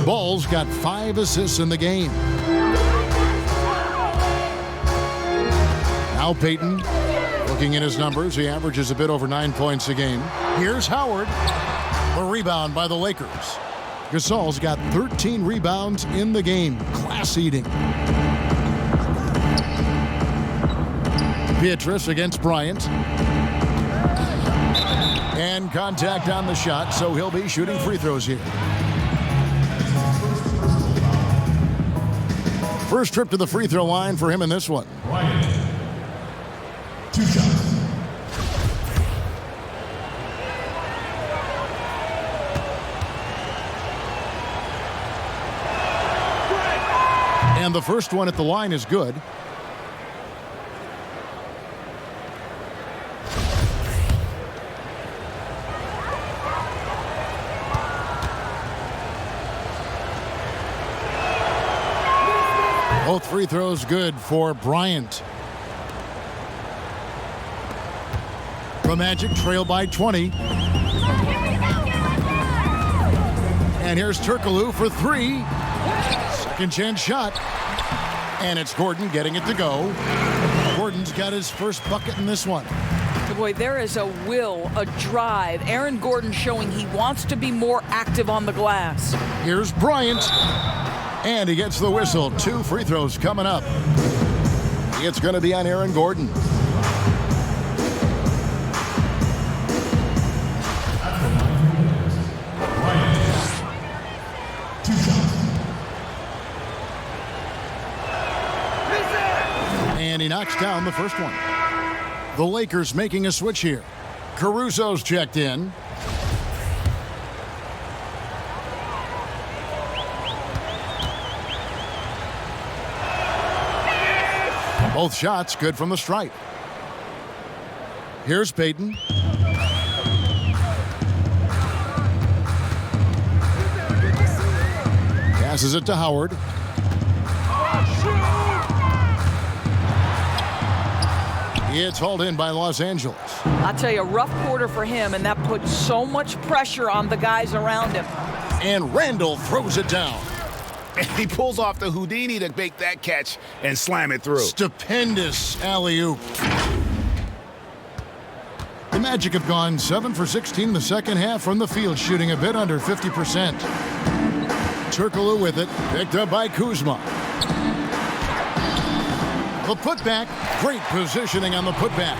Ball's got 5 assists in the game. Now Payton, looking at his numbers, he averages a bit over 9 points a game. Here's Howard. The rebound by the Lakers. Gasol's got 13 rebounds in the game. Class eating. Beatrice against Bryant. And contact on the shot, so he'll be shooting free throws here. First trip to the free throw line for him in this one. Bryant. 2 shots. And the first one at the line is good. Both free throws good for Bryant. The Magic trail by 20. And here's Turkoglu for 3. Second chance shot. And it's Gordon getting it to go. Gordon's got his first bucket in this one. Boy, there is a will, a drive. Aaron Gordon showing he wants to be more active on the glass. Here's Bryant. And he gets the whistle. 2 free throws coming up. It's going to be on Aaron Gordon. And he knocks down the first one. The Lakers making a switch here. Caruso's checked in. Both shots good from the stripe. Here's Payton. Passes it to Howard. It's hauled in by Los Angeles. I'll tell you, a rough quarter for him, and that puts so much pressure on the guys around him. And Randall throws it down. And he pulls off the Houdini to make that catch and slam it through. Stupendous alley-oop. The Magic have gone 7 for 16 in the second half from the field, shooting a bit under 50%. Turkoglu with it, picked up by Kuzma. The putback, great positioning on the putback.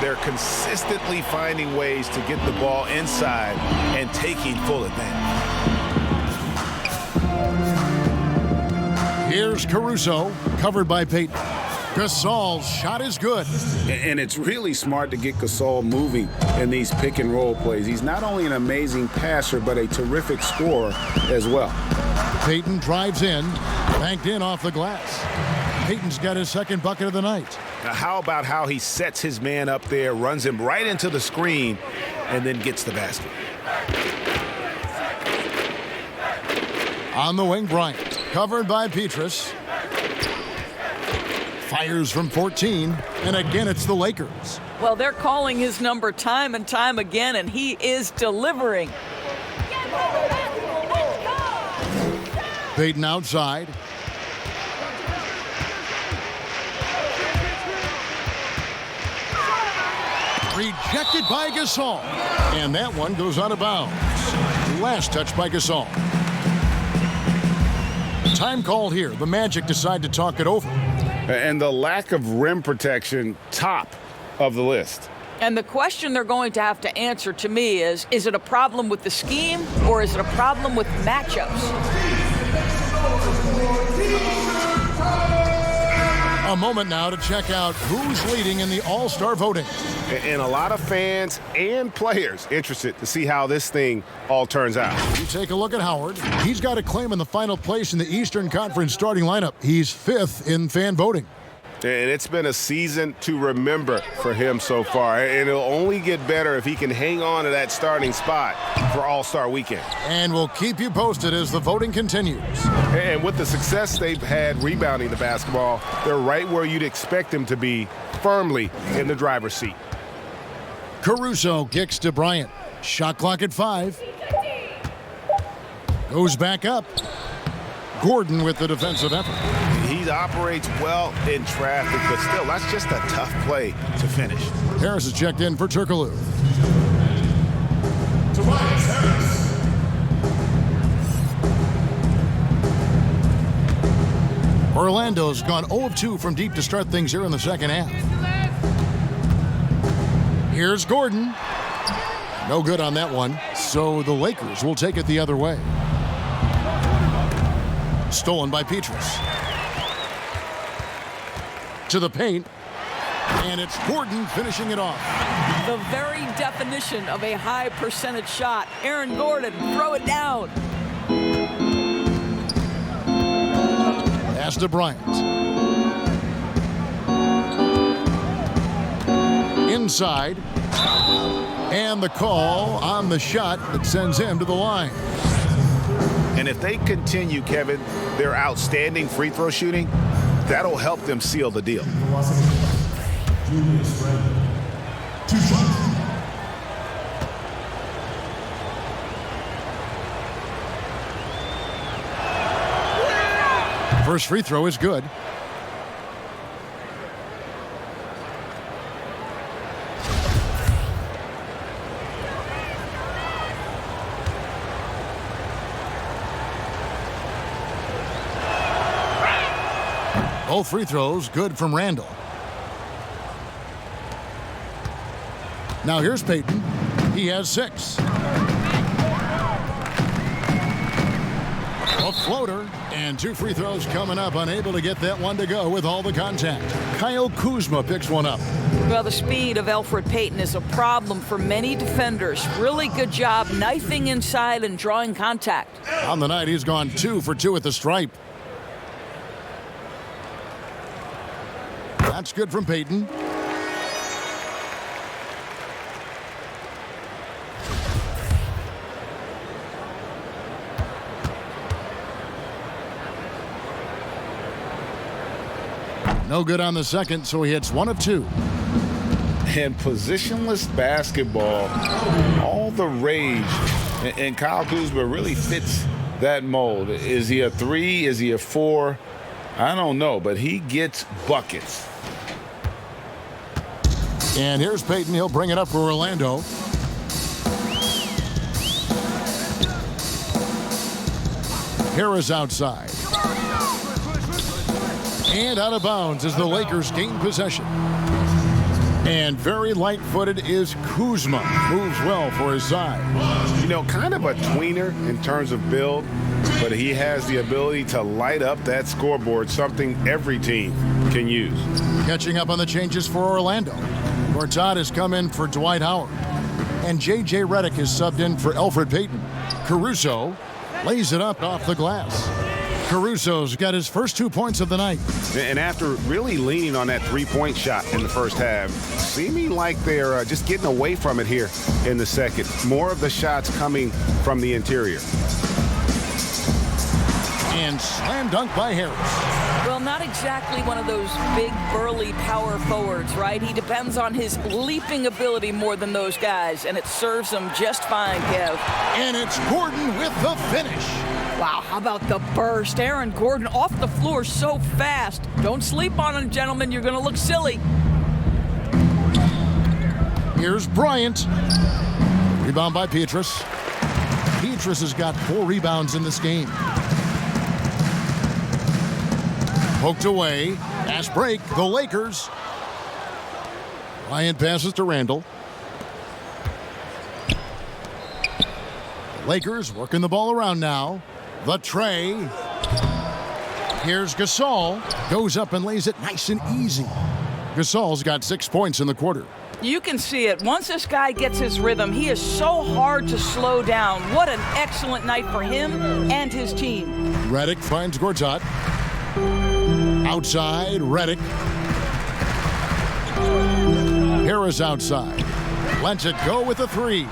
They're consistently finding ways to get the ball inside and taking full advantage. Here's Caruso, covered by Payton. Gasol's shot is good. And it's really smart to get Gasol moving in these pick and roll plays. He's not only an amazing passer, but a terrific scorer as well. Payton drives in, banked in off the glass. Payton's got his second bucket of the night. Now, how about how he sets his man up there, runs him right into the screen, and then gets the basket. On the wing, Bryant, covered by Beatrice. Fires from 14, and again it's the Lakers. Well, they're calling his number time and time again, and he is delivering. Payton outside. Rejected by Gasol. And that one goes out of bounds. Last touch by Gasol. Time called here. The Magic decide to talk it over. And the lack of rim protection, top of the list. And the question they're going to have to answer to me is it a problem with the scheme or is it a problem with matchups? A moment now to check out who's leading in the All-Star voting. And a lot of fans and players interested to see how this thing all turns out. You take a look at Howard. He's got a claim in the final place in the Eastern Conference starting lineup. He's 5th in fan voting. And it's been a season to remember for him so far. And it'll only get better if he can hang on to that starting spot for All-Star Weekend. And we'll keep you posted as the voting continues. And with the success they've had rebounding the basketball, they're right where you'd expect them to be, firmly in the driver's seat. Caruso kicks to Bryant. Shot clock at 5. Goes back up. Gordon with the defensive effort. He operates well in traffic, but still, that's just a tough play to finish. Harris is checked in for Turkoglu. Orlando's gone 0 of 2 from deep to start things here in the second half. Here's Gordon. No good on that one, so the Lakers will take it the other way. Stolen by Petrus. To the paint, and it's Gordon finishing it off. The very definition of a high percentage shot. Aaron Gordon, throw it down. Pass to Bryant. Inside. And the call on the shot that sends him to the line. And if they continue, Kevin, their outstanding free throw shooting, that'll help them seal the deal. First free throw is good. Both free throws good from Randall. Now here's Payton. He has 6. A floater and 2 free throws coming up. Unable to get that one to go with all the contact. Kyle Kuzma picks one up. Well, the speed of Elfrid Payton is a problem for many defenders. Really good job knifing inside and drawing contact. On the night, he's gone 2 for 2 at the stripe. That's good from Payton. No good on the second, so he hits 1 of 2. And positionless basketball, all the rage. And Kyle Kuzma really fits that mold. Is he a 3? Is he a 4? I don't know, but he gets buckets. And here's Payton. He'll bring it up for Orlando. Harris outside. And out of bounds as the Lakers gain possession. And very light-footed is Kuzma. Moves well for his size. You know, kind of a tweener in terms of build, but he has the ability to light up that scoreboard, something every team can use. Catching up on the changes for Orlando. Gortat has come in for Dwight Howard. And J.J. Redick is subbed in for Elfrid Payton. Caruso lays it up off the glass. Caruso's got his first 2 points of the night. And after really leaning on that three-point shot in the first half, seeming like they're just getting away from it here in the second. More of the shots coming from the interior. And slam dunk by Harris. Well, not exactly one of those big, burly power forwards, right? He depends on his leaping ability more than those guys, and it serves him just fine, Kev. And it's Gordon with the finish. Wow, how about the burst? Aaron Gordon off the floor so fast. Don't sleep on him, gentlemen. You're going to look silly. Here's Bryant. Rebound by Petrus. Petrus has got 4 rebounds in this game. Poked away. Fast break. The Lakers. Bryant passes to Randall. The Lakers working the ball around now. The tray. Here's Gasol. Goes up and lays it nice and easy. Gasol's got 6 points in the quarter. You can see it. Once this guy gets his rhythm, he is so hard to slow down. What an excellent night for him and his team. Redick finds Gortat. Outside, Redick. Harris outside. Lets it go with a 3.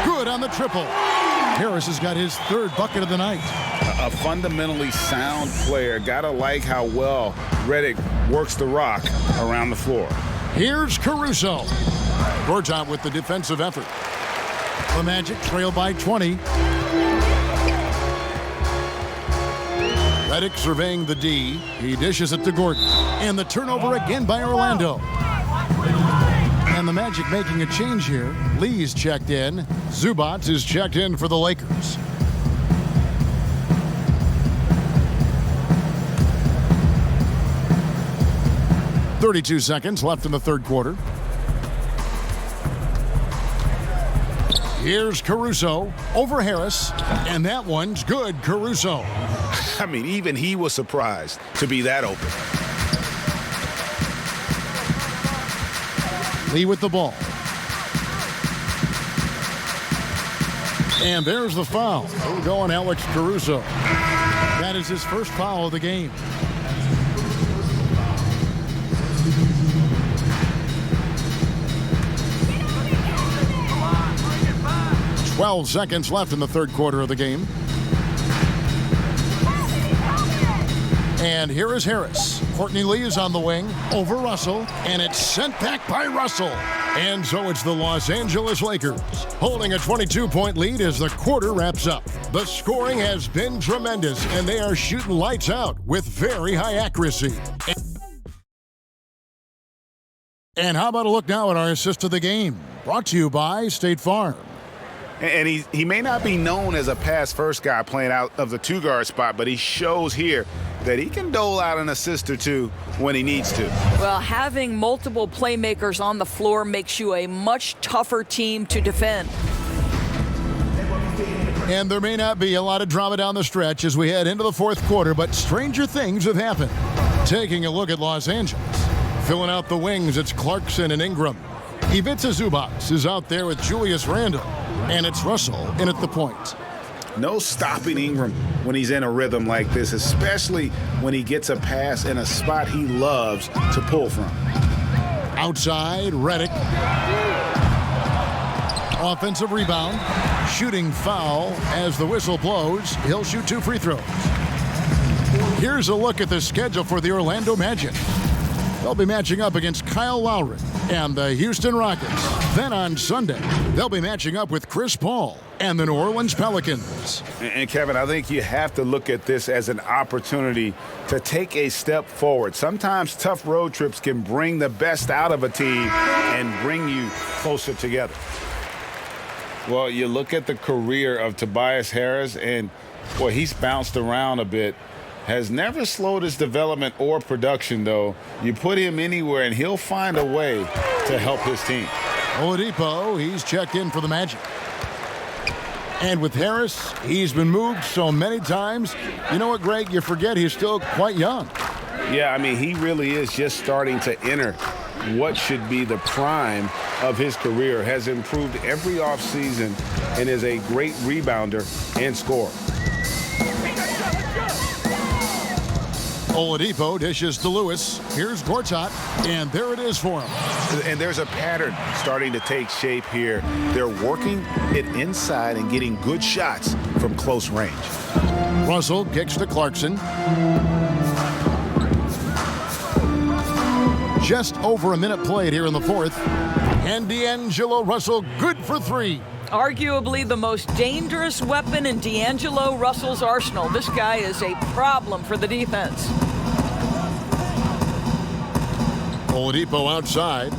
Good on the triple. Harris has got his 3rd bucket of the night. A fundamentally sound player. Gotta like how well Redick works the rock around the floor. Here's Caruso. Gortat with the defensive effort. The Magic trail by 20. Redick surveying the D. He dishes it to Gordon. And the turnover again by Orlando. And the Magic making a change here. Lee's checked in. Zubac is checked in for the Lakers. .32 seconds left in the third quarter. Here's Caruso over Harris, and that one's good. Caruso. I mean, even he was surprised to be that open. Lee with the ball. And there's the foul. We're going Alex Caruso. That is his first foul of the game. 12 seconds left in the third quarter of the game. And here is Harris. Courtney Lee is on the wing over Russell, and it's sent back by Russell. And so it's the Los Angeles Lakers holding a 22-point lead as the quarter wraps up. The scoring has been tremendous, and they are shooting lights out with very high accuracy. And how about a look now at our assist of the game? Brought to you by State Farm. And he may not be known as a pass-first guy playing out of the two-guard spot, but he shows here that he can dole out an assist or two when he needs to. Well, having multiple playmakers on the floor makes you a much tougher team to defend. And there may not be a lot of drama down the stretch as we head into the fourth quarter, but stranger things have happened. Taking a look at Los Angeles. Filling out the wings, it's Clarkson and Ingram. Ivica Zubac is out there with Julius Randle. And it's Russell in at the point. No stopping Ingram when he's in a rhythm like this, especially when he gets a pass in a spot he loves to pull from. Outside, Redick. Offensive rebound. Shooting foul as the whistle blows. He'll shoot 2 free throws. Here's a look at the schedule for the Orlando Magic. They'll be matching up against Kyle Lowry and the Houston Rockets. Then on Sunday, they'll be matching up with Chris Paul and the New Orleans Pelicans. And Kevin, I think you have to look at this as an opportunity to take a step forward. Sometimes tough road trips can bring the best out of a team and bring you closer together. Well, you look at the career of Tobias Harris, and, boy, he's bounced around a bit. Has never slowed his development or production, though. You put him anywhere, and he'll find a way to help his team. Oladipo, he's checked in for the Magic. And with Harris, he's been moved so many times. You know what, Greg? You forget he's still quite young. Yeah, I mean, he really is just starting to enter what should be the prime of his career. Has improved every offseason and is a great rebounder and scorer. Oladipo dishes to Lewis. Here's Gortat, and there it is for him. And there's a pattern starting to take shape here. They're working it inside and getting good shots from close range. Russell kicks to Clarkson. Just over a minute played here in the fourth. And D'Angelo Russell good for 3. Arguably the most dangerous weapon in D'Angelo Russell's arsenal. This guy is a problem for the defense. Oladipo outside.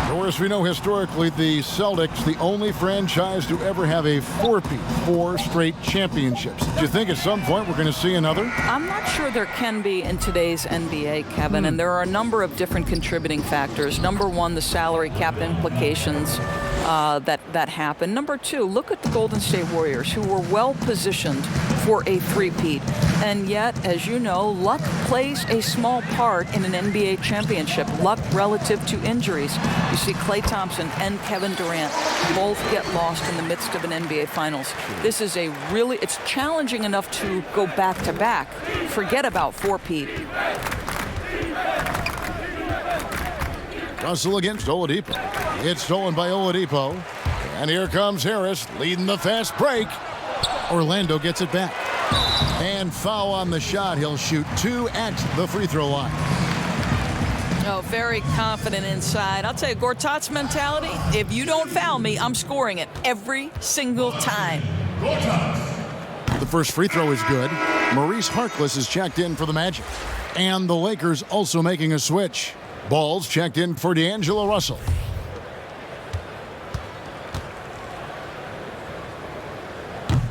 Of course, we know historically the Celtics, the only franchise to ever have a 4-peat, 4 straight championships. Do you think at some point we're going to see another? I'm not sure there can be in today's NBA, Kevin, and there are a number of different contributing factors. Number one, the salary cap implications that happen. Number two, look at the Golden State Warriors, who were well positioned for a 3-peat. And yet, as you know, luck plays a small part in an NBA championship. Luck relative to injuries. You see Klay Thompson and Kevin Durant both get lost in the midst of an NBA Finals. This is it's challenging enough to go back-to-back. Forget about 4-peat. Russell against Oladipo. It's stolen by Oladipo. And here comes Harris leading the fast break. Orlando gets it back. And foul on the shot. He'll shoot 2 at the free throw line. Oh, very confident inside. I'll tell you, Gortat's mentality, if you don't foul me, I'm scoring it every single time. Gortat. The first free throw is good. Maurice Harkless is checked in for the Magic. And the Lakers also making a switch. Ball's checked in for D'Angelo Russell.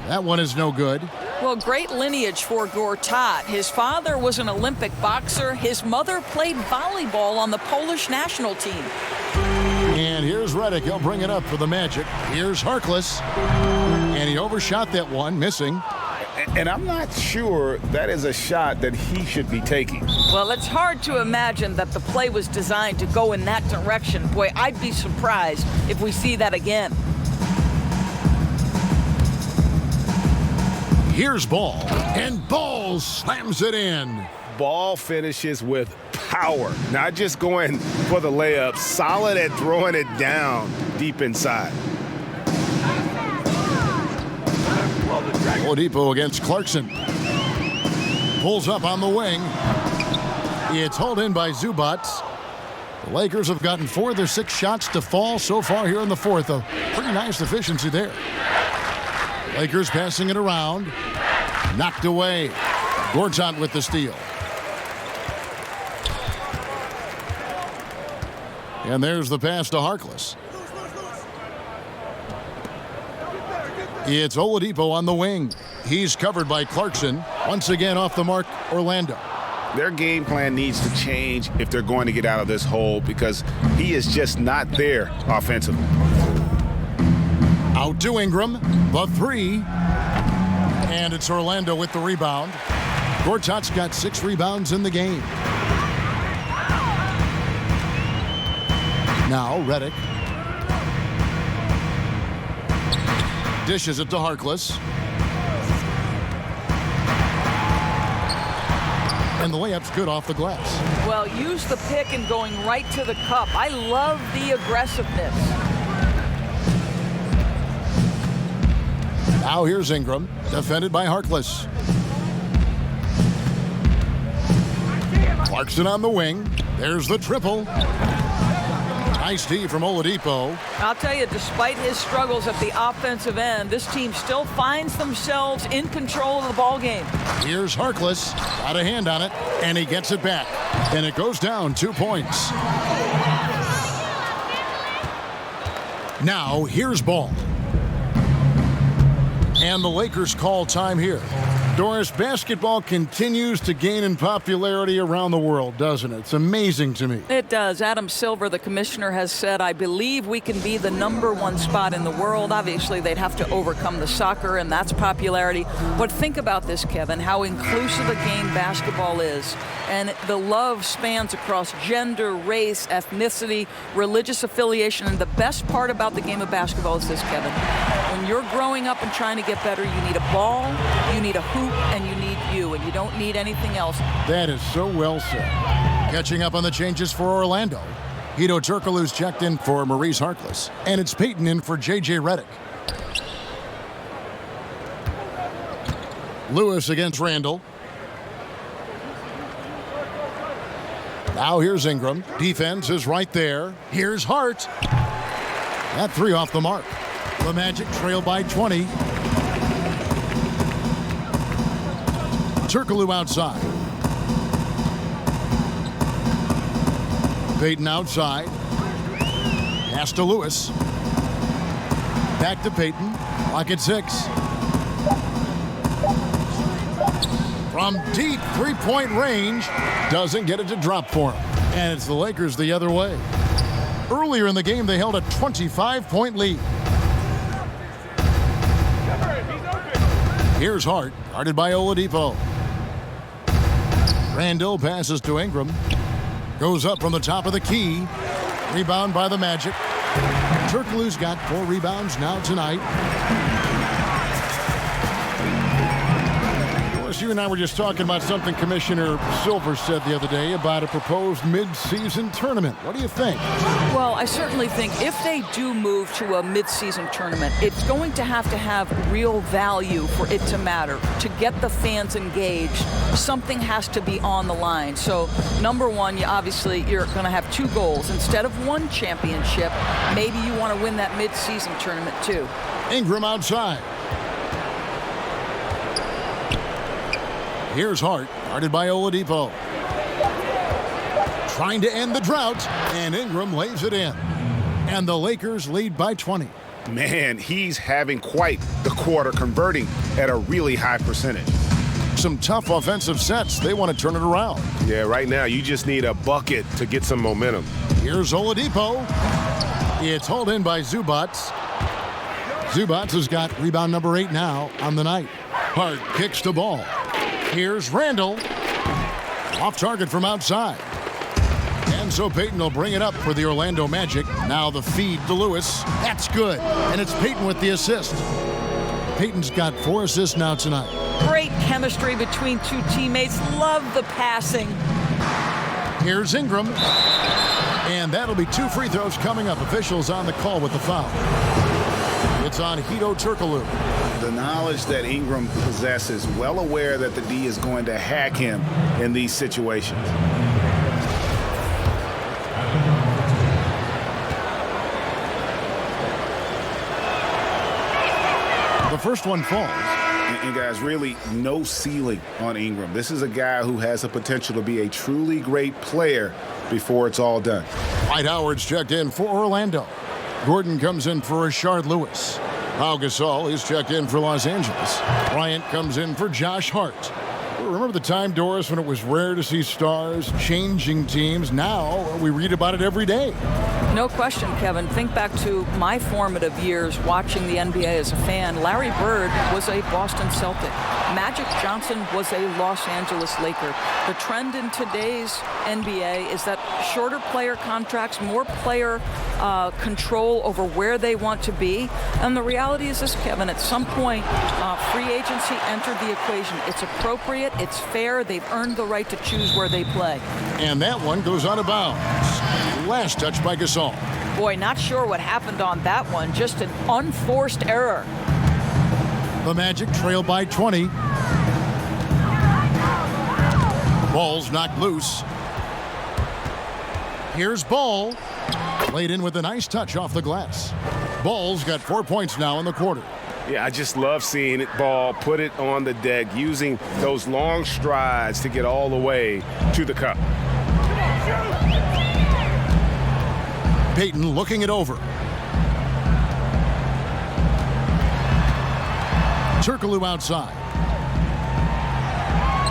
That one is no good. Well, great lineage for Gortat. His father was an Olympic boxer. His mother played volleyball on the Polish national team. And here's Redick. He'll bring it up for the Magic. Here's Harkless. And he overshot that one, missing. And I'm not sure that is a shot that he should be taking. Well, it's hard to imagine that the play was designed to go in that direction. Boy, I'd be surprised if we see that again. Here's Ball. And Ball slams it in. Ball finishes with power. Not just going for the layup. Solid at throwing it down deep inside. Oladipo against Clarkson. Pulls up on the wing. It's hauled in by Zubac. The Lakers have gotten 4 of their 6 shots to fall so far here in the fourth. A pretty nice efficiency there. Lakers passing it around. Knocked away. Gortat with the steal. And there's the pass to Harkless. It's Oladipo on the wing. He's covered by Clarkson. Once again off the mark, Orlando. Their game plan needs to change if they're going to get out of this hole because he is just not there offensively. Out to Ingram. The 3. And it's Orlando with the rebound. Gortat's got 6 rebounds in the game. Now Redick. Dishes it to Harkless. And the layup's good off the glass. Well, use the pick and going right to the cup. I love the aggressiveness. Now here's Ingram, defended by Harkless. Clarkson on the wing. There's the triple. Nice tee from Oladipo. I'll tell you, despite his struggles at the offensive end, this team still finds themselves in control of the ball game. Here's Harkless. Got a hand on it, and he gets it back. And it goes down 2 points. Now here's Ball. And the Lakers call time here. Doris, basketball continues to gain in popularity around the world, doesn't it? It's amazing to me. It does. Adam Silver, the commissioner, has said, I believe we can be the #1 spot in the world. Obviously, they'd have to overcome the soccer, and that's popularity. But think about this, Kevin, how inclusive a game basketball is. And the love spans across gender, race, ethnicity, religious affiliation. And the best part about the game of basketball is this, Kevin. When you're growing up and trying to get better, you need a ball, you need a hoop, and you need you, and you don't need anything else. That is so well said. Catching up on the changes for Orlando. Hedo Turkoglu's checked in for Maurice Harkless, and it's Payton in for J.J. Redick. Lewis against Randall. Now here's Ingram. Defense is right there. Here's Hart. That 3 off the mark. The Magic trail by 20. Turkoglu outside. Payton outside. Pass to Lewis. Back to Payton. Clock at 6. From deep 3-point range. Doesn't get it to drop for him. And it's the Lakers the other way. Earlier in the game, they held a 25-point lead. Here's Hart, guarded by Oladipo. Randall passes to Ingram. Goes up from the top of the key. Rebound by the Magic. Turkoglu's got 4 rebounds now tonight. You and I were just talking about something Commissioner Silver said the other day about a proposed mid-season tournament. What do you think? Well, I certainly think if they do move to a mid-season tournament, it's going to have real value for it to matter. To get the fans engaged, something has to be on the line. So, number one, you're going to have 2 goals. Instead of 1 championship, maybe you want to win that mid-season tournament too. Ingram outside. Here's Hart, guarded by Oladipo. Trying to end the drought, and Ingram lays it in. And the Lakers lead by 20. Man, he's having quite the quarter, converting at a really high percentage. Some tough offensive sets. They want to turn it around. Yeah, right now you just need a bucket to get some momentum. Here's Oladipo. It's hauled in by Zubac. Zubac has got rebound number 8 now on the night. Hart kicks the ball. Here's Randall. Off target from outside. And so Payton will bring it up for the Orlando Magic. Now the feed to Lewis. That's good. And it's Payton with the assist. Payton's got 4 assists now tonight. Great chemistry between two teammates. Love the passing. Here's Ingram. And that'll be 2 free throws coming up. Officials on the call with the foul. It's on Hedo Turkoglu. The knowledge that Ingram possesses, well aware that the D is going to hack him in these situations. The first one falls. And guys, really no ceiling on Ingram. This is a guy who has the potential to be a truly great player before it's all done. Dwight Howard's checked in for Orlando. Gordon comes in for Rashard Lewis. Pau Gasol is checked in for Los Angeles. Bryant comes in for Josh Hart. Remember the time, Doris, when it was rare to see stars changing teams? Now we read about it every day. No question, Kevin. Think back to my formative years watching the NBA as a fan. Larry Bird was a Boston Celtic. Magic Johnson was a Los Angeles Laker. The trend in today's NBA is that shorter player contracts, more player control over where they want to be. And the reality is this, Kevin, at some point, free agency entered the equation. It's appropriate, it's fair, they've earned the right to choose where they play. And that one goes out of bounds. Last touch by Gasol. Boy, not sure what happened on that one. Just an unforced error. The Magic trail by 20. Ball's knocked loose. Here's Ball. Laid in with a nice touch off the glass. Ball's got 4 points now in the quarter. Yeah, I just love seeing it. Ball put it on the deck, using those long strides to get all the way to the cup. Payton looking it over. Turkoglu outside.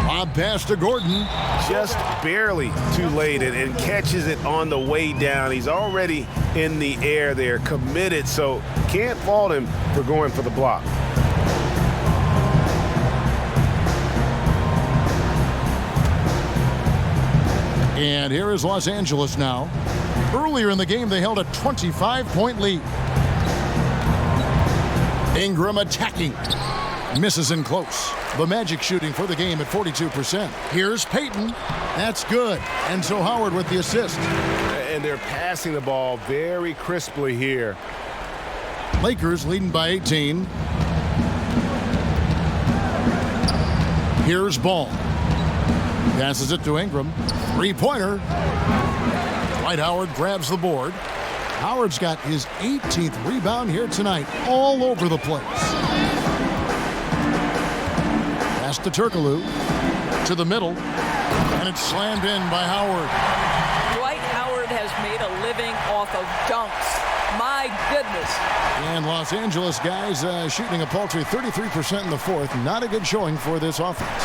Lob pass to Gordon. Just barely too late and catches it on the way down. He's already in the air there, committed, so can't fault him for going for the block. And here is Los Angeles now. Earlier in the game, they held a 25-point lead. Ingram attacking. Misses in close. The Magic shooting for the game at 42%. Here's Payton. That's good. And so Howard with the assist. And they're passing the ball very crisply here. Lakers leading by 18. Here's Ball. Passes it to Ingram. Three-pointer. Dwight Howard grabs the board. Howard's got his 18th rebound here tonight, all over the place. Pass to Turkoglu. To the middle. And it's slammed in by Howard. Dwight Howard has made a living off of dunks. My goodness. And Los Angeles guys shooting a paltry 33% in the fourth. Not a good showing for this offense.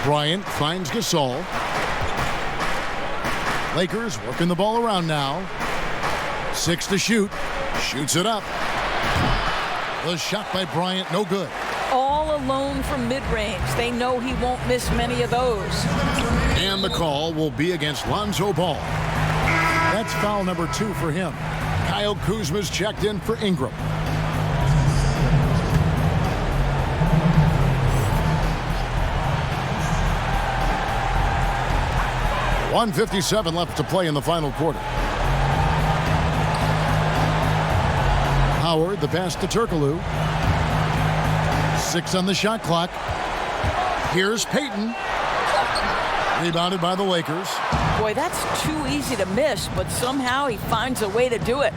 Bryant finds Gasol. Lakers working the ball around now. 6 to shoot. Shoots it up. The shot by Bryant, no good. All alone from mid-range. They know he won't miss many of those. And the call will be against Lonzo Ball. That's foul number 2 for him. Kyle Kuzma's checked in for Ingram. .157 left to play in the final quarter. Howard, the pass to Turkoglu. 6 on the shot clock. Here's Payton. Rebounded by the Lakers. Boy, that's too easy to miss, but somehow he finds a way to do it.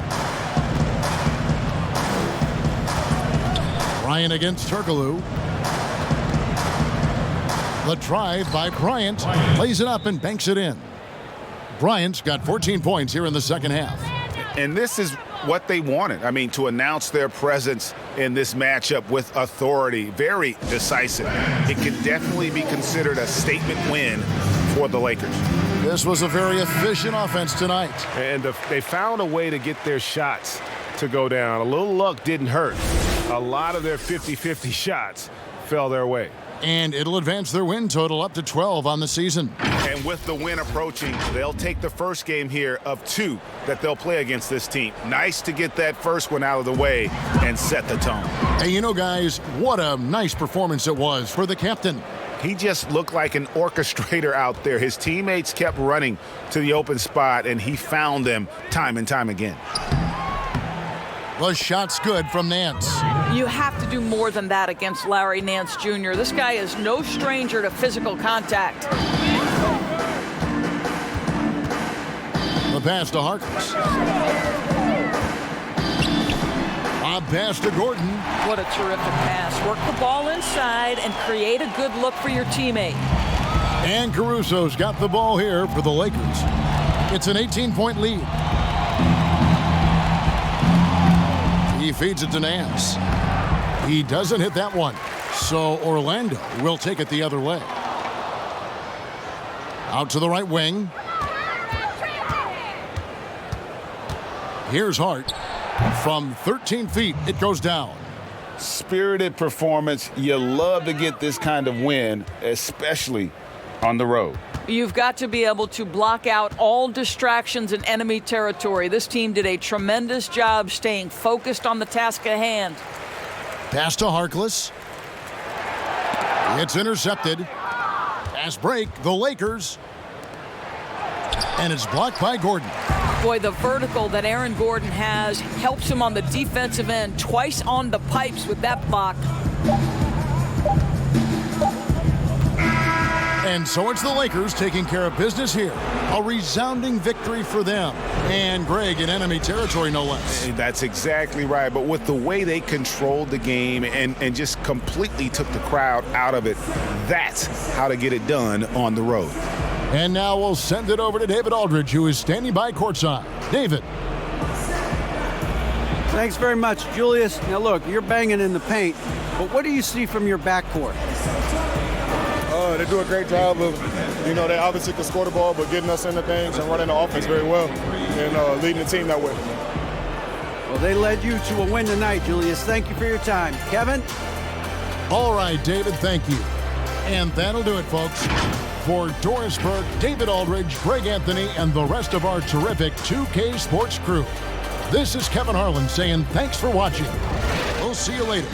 Bryant against Turkoglu. The drive by Bryant. Lays it up and banks it in. Bryant's got 14 points here in the second half. And this is what they wanted. I mean, to announce their presence in this matchup with authority. Very decisive. It can definitely be considered a statement win for the Lakers. This was a very efficient offense tonight. And they found a way to get their shots to go down. A little luck didn't hurt. A lot of their 50-50 shots fell their way. And it'll advance their win total up to 12 on the season. And with the win approaching, they'll take the first game here of 2 that they'll play against this team. Nice to get that first one out of the way and set the tone. Hey, you know, guys, what a nice performance it was for the captain. He just looked like an orchestrator out there. His teammates kept running to the open spot, and he found them time and time again. The shot's good from Nance. You have to do more than that against Larry Nance Jr. This guy is no stranger to physical contact. The pass to Harkless. A pass to Gordon. What a terrific pass. Work the ball inside and create a good look for your teammate. And Caruso's got the ball here for the Lakers. It's an 18-point lead. He feeds it to Nance. He doesn't hit that one. So Orlando will take it the other way. Out to the right wing. Here's Hart. From 13 feet, it goes down. Spirited performance. You love to get this kind of win, especially on the road. You've got to be able to block out all distractions in enemy territory. This team did a tremendous job staying focused on the task at hand. Pass to Harkless. It's intercepted. Pass break, the Lakers. And it's blocked by Gordon. Boy, the vertical that Aaron Gordon has helps him on the defensive end. Twice on the pipes with that block. And so it's the Lakers taking care of business here. A resounding victory for them. And Greg in enemy territory, no less. That's exactly right. But with the way they controlled the game and just completely took the crowd out of it, that's how to get it done on the road. And now we'll send it over to David Aldridge, who is standing by courtside. David. Thanks very much, Julius. Now look, you're banging in the paint, but what do you see from your backcourt? They do a great job of, they obviously can score the ball, but getting us into things and running the offense very well and leading the team that way. Well, they led you to a win tonight, Julius. Thank you for your time. Kevin? All right, David, thank you. And that'll do it, folks. For Doris Burke, David Aldridge, Greg Anthony, and the rest of our terrific 2K Sports crew, this is Kevin Harlan saying thanks for watching. We'll see you later.